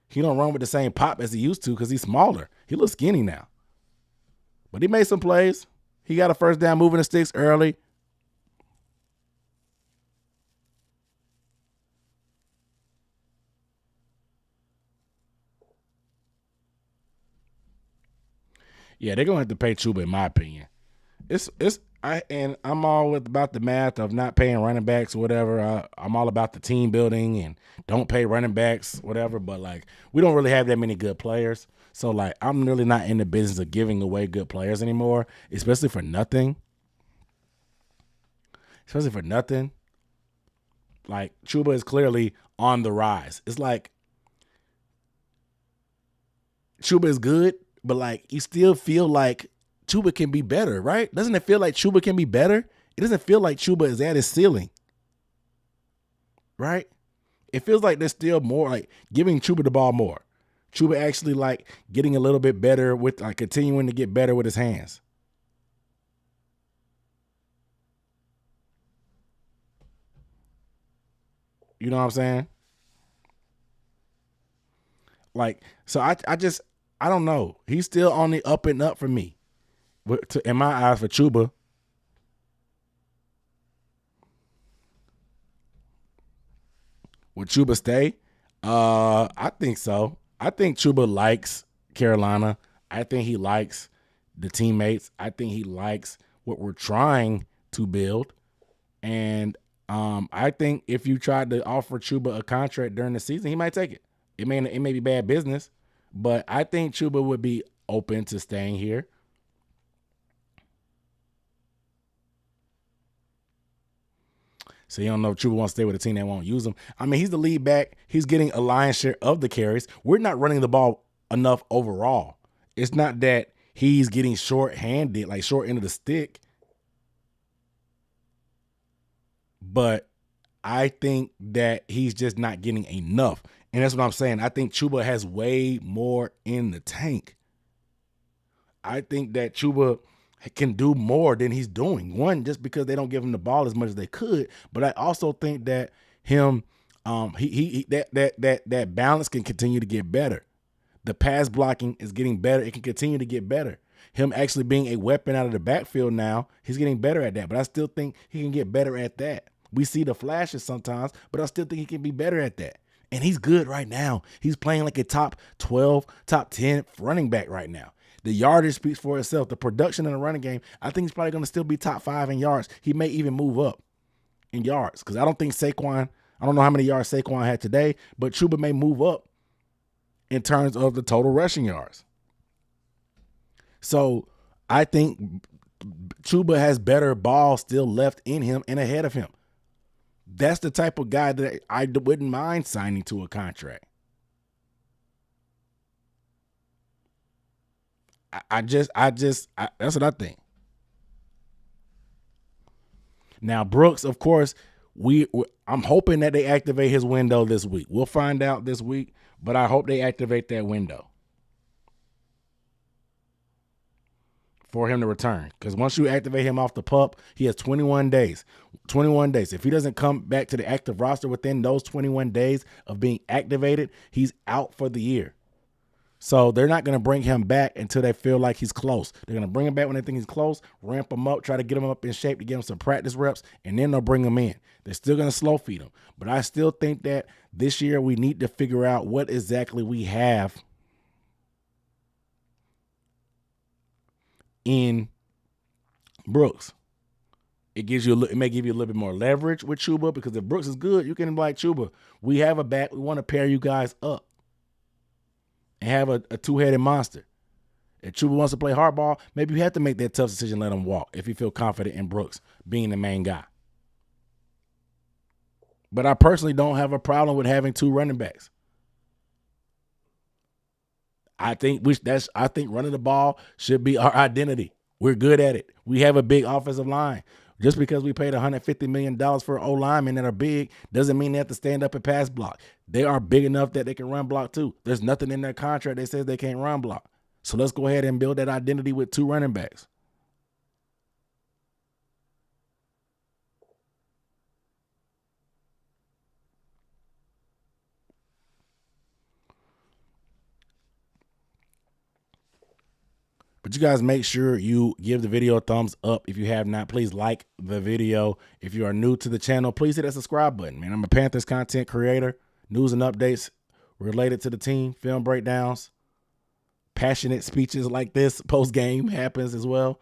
He don't run with the same pop as he used to because he's smaller. He looks skinny now. But he made some plays. He got a first down moving the sticks early. Yeah, they're gonna have to pay Chuba, in my opinion. I'm all about the math of not paying running backs or whatever. I'm all about the team building and don't pay running backs, whatever. But like, we don't really have that many good players, so like, I'm really not in the business of giving away good players anymore, especially for nothing. Especially for nothing. Like Chuba is clearly on the rise. It's like Chuba is good, but like you still feel like Chuba can be better, right? Doesn't it feel like Chuba can be better? It doesn't feel like Chuba is at his ceiling, right? It feels like there's still more, like giving Chuba the ball more. Chuba actually like getting a little bit better with, like continuing to get better with his hands. You know what I'm saying? Like, so I don't know. He's still on the up and up for me. In my eyes, for Chuba. Would Chuba stay? I think so. I think Chuba likes Carolina. I think he likes the teammates. I think he likes what we're trying to build. And I think if you tried to offer Chuba a contract during the season, he might take it. It may be bad business, but I think Chuba would be open to staying here. So you don't know if Chuba wants to stay with a team that won't use him. I mean, he's the lead back. He's getting a lion's share of the carries. We're not running the ball enough overall. It's not that he's getting short-handed, like short end of the stick. But I think that he's just not getting enough. And that's what I'm saying. I think Chuba has way more in the tank. I think that Chuba can do more than he's doing. One, just because they don't give him the ball as much as they could, but I also think that that balance can continue to get better. The pass blocking is getting better. It can continue to get better. Him actually being a weapon out of the backfield now, he's getting better at that. But I still think he can get better at that. We see the flashes sometimes, but I still think he can be better at that. And he's good right now. He's playing like a top 12, top 10 running back right now. The yardage speaks for itself. The production in the running game, I think he's probably going to still be top 5 in yards. He may even move up in yards because I don't think Saquon, I don't know how many yards Saquon had today, but Chuba may move up in terms of the total rushing yards. So I think Chuba has better ball still left in him and ahead of him. That's the type of guy that I wouldn't mind signing to a contract. That's what I think. Now Brooks, of course, I'm hoping that they activate his window this week. We'll find out this week, but I hope they activate that window. for him to return. Because once you activate him off the PUP, he has 21 days. 21 days. If he doesn't come back to the active roster within those 21 days of being activated, he's out for the year. So they're not going to bring him back until they feel like he's close. They're going to bring him back when they think he's close, ramp him up, try to get him up in shape to get him some practice reps, and then they'll bring him in. They're still going to slow feed him. But I still think that this year we need to figure out what exactly we have in Brooks. It may give you a little bit more leverage with Chuba, because if Brooks is good, you can be like, Chuba, we have a back. We want to pair you guys up and have a two-headed monster. If Chuba wants to play hardball, maybe you have to make that tough decision, let him walk, if you feel confident in Brooks being the main guy. But I personally don't have a problem with having two running backs. I think running the ball should be our identity. We're good at it. We have a big offensive line. Just because we paid $150 million for O-linemen that are big doesn't mean they have to stand up and pass block. They are big enough that they can run block too. There's nothing in their contract that says they can't run block. So let's go ahead and build that identity with two running backs. But you guys make sure you give the video a thumbs up. If you have not, please like the video. If you are new to the channel, please hit that subscribe button, man. I'm a Panthers content creator. News and updates related to the team, film breakdowns, passionate speeches like this post-game happens as well.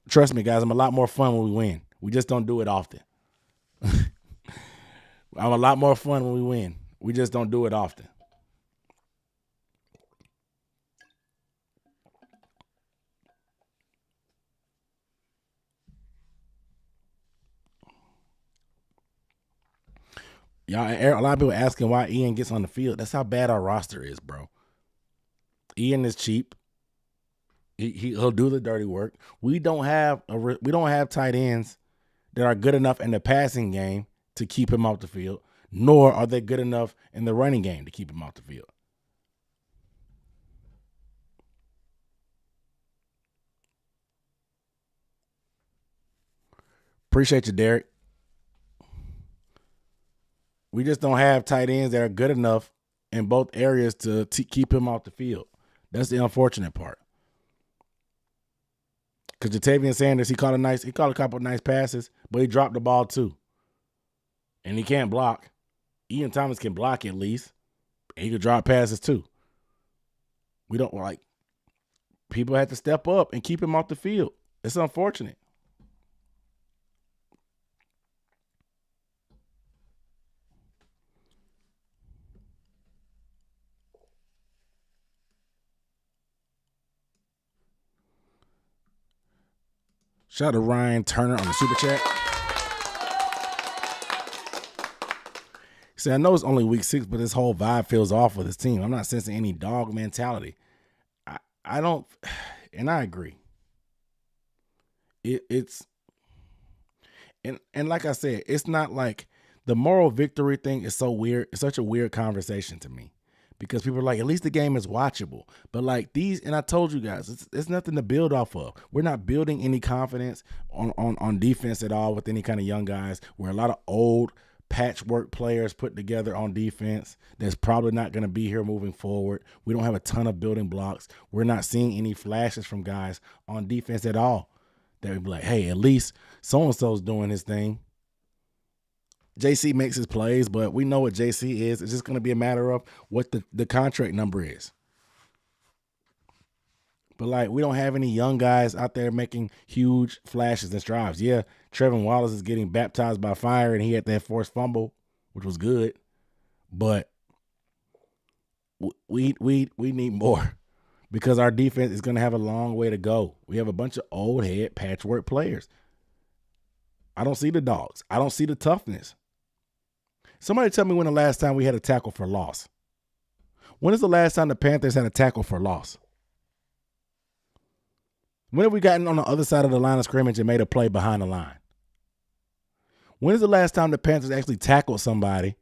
Trust me, guys, I'm a lot more fun when we win. We just don't do it often. I'm a lot more fun when we win. We just don't do it often. Y'all, a lot of people asking why Ian gets on the field. That's how bad our roster is, bro. Ian is cheap. He'll do the dirty work. We don't have tight ends that are good enough in the passing game to keep him off the field, nor are they good enough in the running game to keep him off the field. Appreciate you, Derek. We just don't have tight ends that are good enough in both areas to keep him off the field. That's the unfortunate part. Because Jatavian Sanders, he caught a couple of nice passes, but he dropped the ball too. And he can't block. Ian Thomas can block at least. And he can drop passes too. We don't people have to step up and keep him off the field. It's unfortunate. Shout out to Ryan Turner on the super chat. He said, I know it's only week 6, but this whole vibe feels off with this team. I'm not sensing any dog mentality. I don't, and I agree. It's like I said, it's not like the moral victory thing is so weird. It's such a weird conversation to me. Because people are like, at least the game is watchable. But like these, and I told you guys, it's nothing to build off of. We're not building any confidence on defense at all with any kind of young guys. We're a lot of old patchwork players put together on defense that's probably not going to be here moving forward. We don't have a ton of building blocks. We're not seeing any flashes from guys on defense at all. That would be like, hey, at least so-and-so's doing his thing. JC makes his plays, but we know what JC is. It's just going to be a matter of what the contract number is. But, like, we don't have any young guys out there making huge flashes and strides. Yeah, Trevin Wallace is getting baptized by fire, and he had that forced fumble, which was good. But we need more because our defense is going to have a long way to go. We have a bunch of old head patchwork players. I don't see the dogs. I don't see the toughness. Somebody tell me when the last time we had a tackle for loss. When is the last time the Panthers had a tackle for loss? When have we gotten on the other side of the line of scrimmage and made a play behind the line? When is the last time the Panthers actually tackled somebody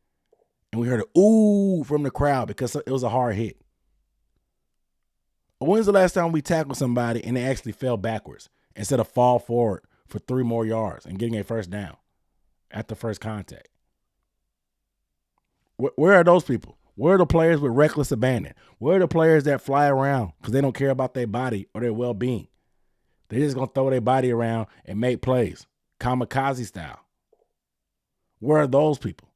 and we heard an ooh from the crowd because it was a hard hit? When's the last time we tackled somebody and they actually fell backwards instead of fall forward for 3 more yards and getting a first down at the first contact? Where are those people? Where are the players with reckless abandon? Where are the players that fly around because they don't care about their body or their well-being? They're just going to throw their body around and make plays, kamikaze style. Where are those people?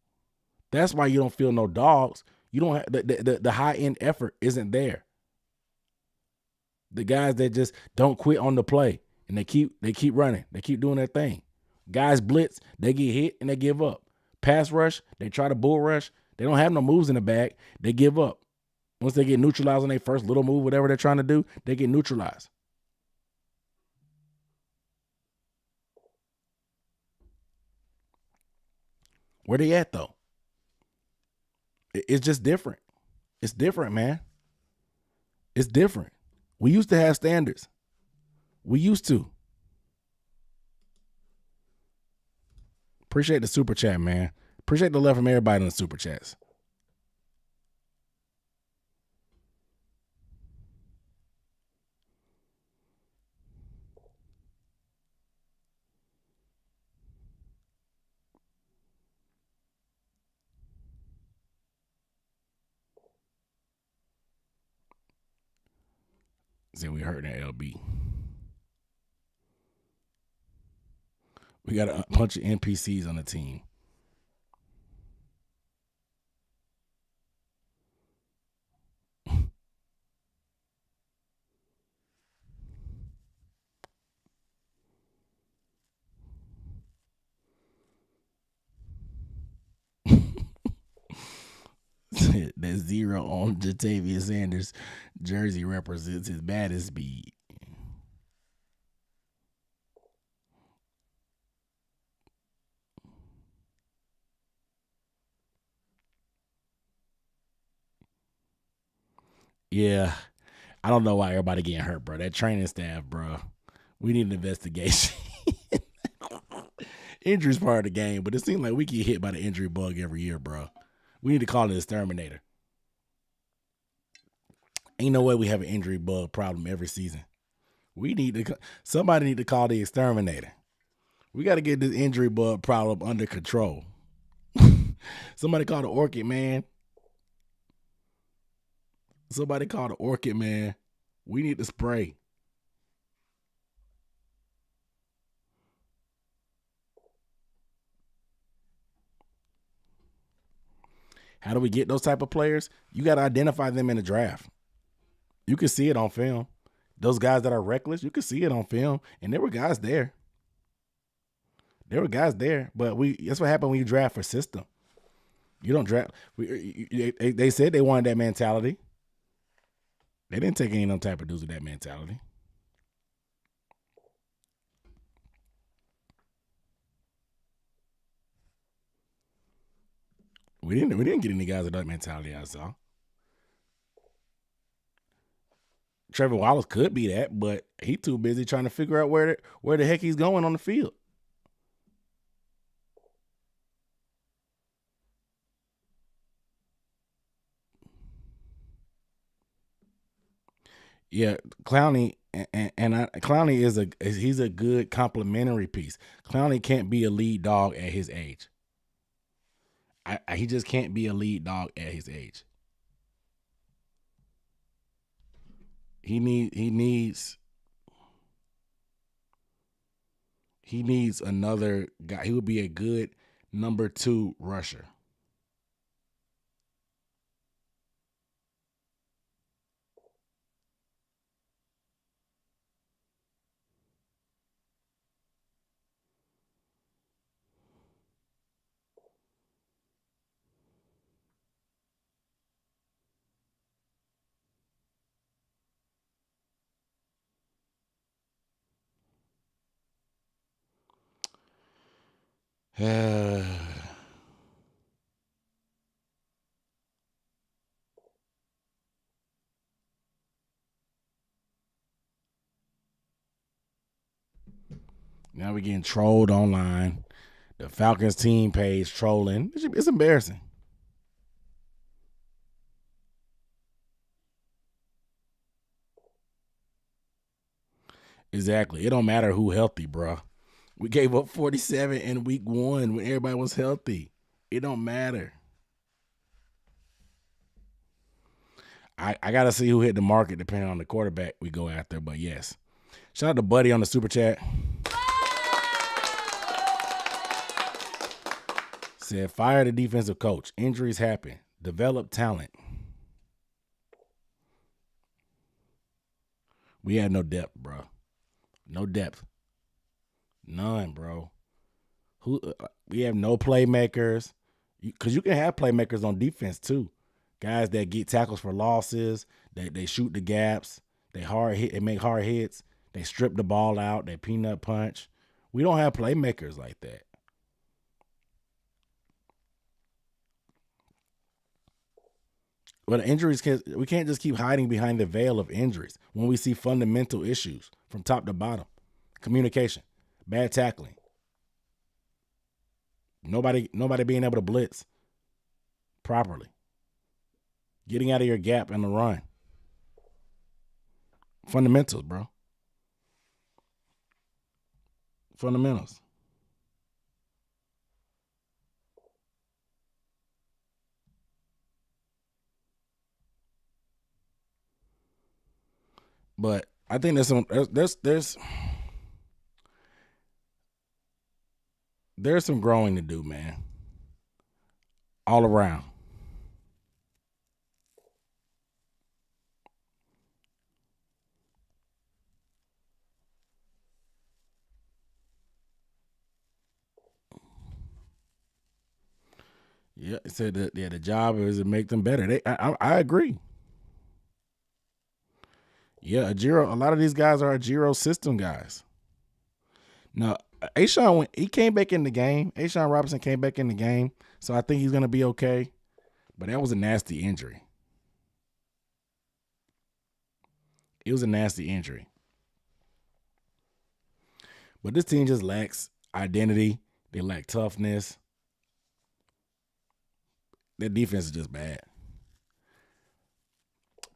That's why you don't feel no dogs. You don't have the high-end effort isn't there. The guys that just don't quit on the play and they keep running. They keep doing their thing. Guys blitz, they get hit and they give up. Pass rush, they try to bull rush. They don't have no moves in the bag. They give up. Once they get neutralized on their first little move, whatever they're trying to do, they get neutralized. Where they at, though? It's just different. It's different, man. It's different. We used to have standards. We used to. Appreciate the super chat, man. Appreciate the love from everybody in the super chats. See, we hurting at LB. We got a bunch of NPCs on the team. That 0 on Jatavius Sanders jersey represents his baddest speed. Yeah, I don't know why everybody getting hurt, bro. That training staff, bro. We need an investigation. Injury's part of the game, but it seems like we get hit by the injury bug every year, bro. We need to call it exterminator. Ain't no way we have an injury bug problem every season. Somebody need to call the exterminator. We got to get this injury bug problem under control. Somebody call the orchid man. Somebody call the orchid man. We need to spray. How do we get those type of players? You got to identify them in the draft. You can see it on film. Those guys that are reckless, you can see it on film. And there were guys there. But that's what happened when you draft for system. You don't draft. They said they wanted that mentality. They didn't take any no type of dudes with that mentality. We didn't get any guys with that mentality, I saw. Trevor Wallace could be that, but he too busy trying to figure out where the heck he's going on the field. Yeah, Clowney Clowney he's a good complementary piece. Clowney can't be a lead dog at his age. He just can't be a lead dog at his age. He needs another guy. He would be a good number 2 rusher. Now we're getting trolled online. The Falcons team page trolling. It's embarrassing. Exactly. It don't matter who healthy, bro. We gave up 47 in week 1 when everybody was healthy. It don't matter. I gotta see who hit the market depending on the quarterback we go after. But yes, shout out to Buddy on the super chat. Said fire the defensive coach. Injuries happen. Develop talent. We had no depth, bro. No depth. None, bro. We have no playmakers. Because you can have playmakers on defense too. Guys that get tackles for losses. They shoot the gaps. They hard hit. They make hard hits. They strip the ball out. They peanut punch. We don't have playmakers like that. But injuries we can't just keep hiding behind the veil of injuries when we see fundamental issues from top to bottom. Communication, bad tackling, nobody being able to blitz properly, getting out of your gap in the run. Fundamentals, bro. Fundamentals. But I think there's some growing to do, man. All around. Yeah, it said that the job is to make them better. I agree. Yeah, a lot of these guys are Ajiro system guys. Now, Ashawn, when he came back in the game, Ashawn Robinson came back in the game, so I think he's going to be okay. But that was a nasty injury. It was a nasty injury. But this team just lacks identity. They lack toughness. Their defense is just bad.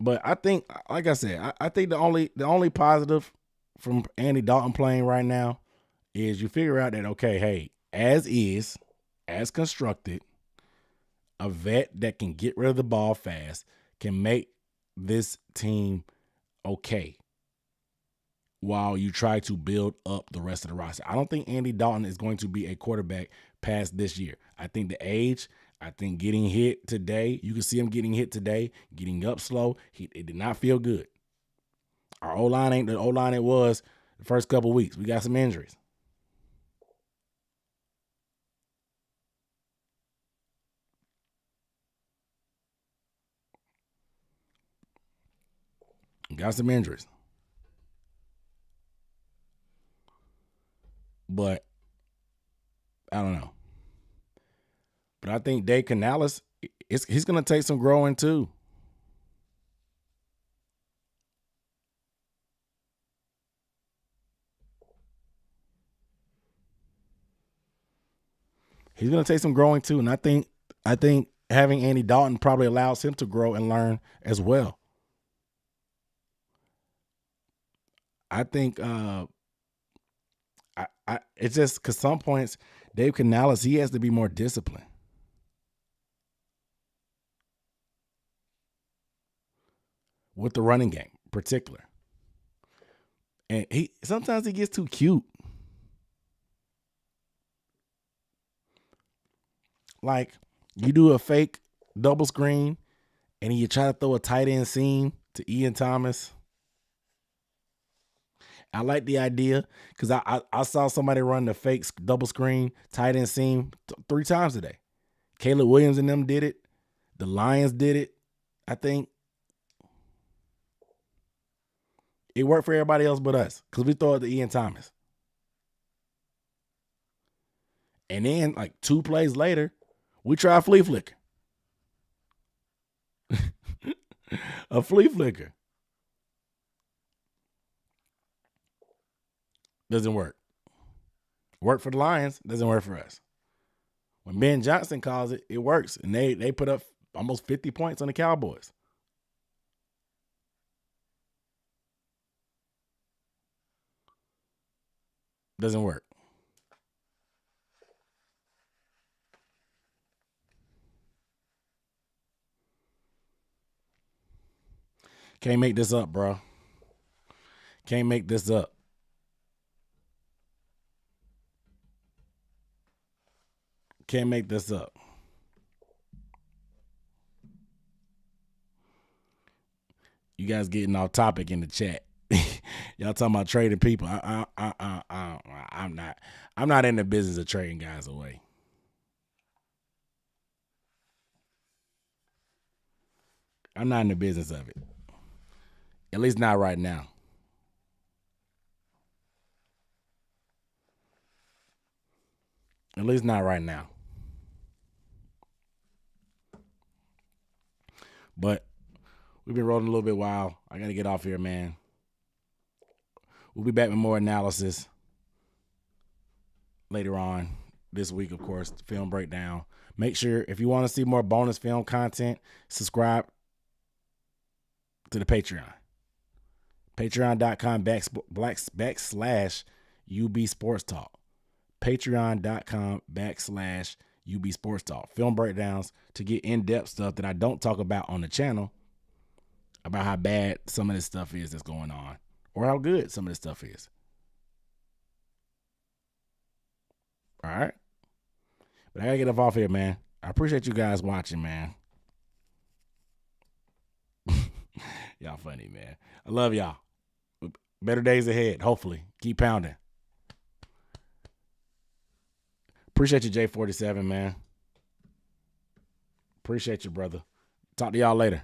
But I think, like I said, I think the only positive from Andy Dalton playing right now is you figure out that, okay, hey, as constructed, a vet that can get rid of the ball fast can make this team okay while you try to build up the rest of the roster. I don't think Andy Dalton is going to be a quarterback past this year. I think the age, I think getting hit today, you can see him getting hit today, getting up slow. It did not feel good. Our O-line ain't the O-line it was the first couple of weeks. We got some injuries. Got some injuries. But I don't know. But I think Dave Canales, he's going to take some growing too. He's going to take some growing too, and I think having Andy Dalton probably allows him to grow and learn as well. I think it's just because some points Dave Canales, he has to be more disciplined. With the running game, in particular. And sometimes he gets too cute. Like you do a fake double screen and you try to throw a tight end seam to Ian Thomas. I like the idea because I saw somebody run the fake double screen tight end seam 3 times today. Caleb Williams and them did it. The Lions did it. I think it worked for everybody else but us because we throw it to Ian Thomas. And then like 2 plays later, we try a flea flicker. A flea flicker. Doesn't work. Work for the Lions, doesn't work for us. When Ben Johnson calls it, it works. And they put up almost 50 points on the Cowboys. Doesn't work. Can't make this up, bro. Can't make this up. Can't make this up. You guys getting off topic in the chat. Y'all talking about trading people. I'm not. I'm not in the business of trading guys away. I'm not in the business of it. At least not right now. At least not right now. But we've been rolling a little bit while. I got to get off here, man. We'll be back with more analysis later on this week, of course, film breakdown. Make sure, if you want to see more bonus film content, subscribe to the Patreon. Patreon.com/UB Sports Talk. Patreon.com/UB Sports Talk. Film breakdowns to get in-depth stuff that I don't talk about on the channel about how bad some of this stuff is that's going on or how good some of this stuff is. All right? But I got to get off here, man. I appreciate you guys watching, man. Y'all funny, man. I love y'all. Better days ahead, hopefully. Keep pounding. Appreciate you, J47, man. Appreciate you, brother. Talk to y'all later.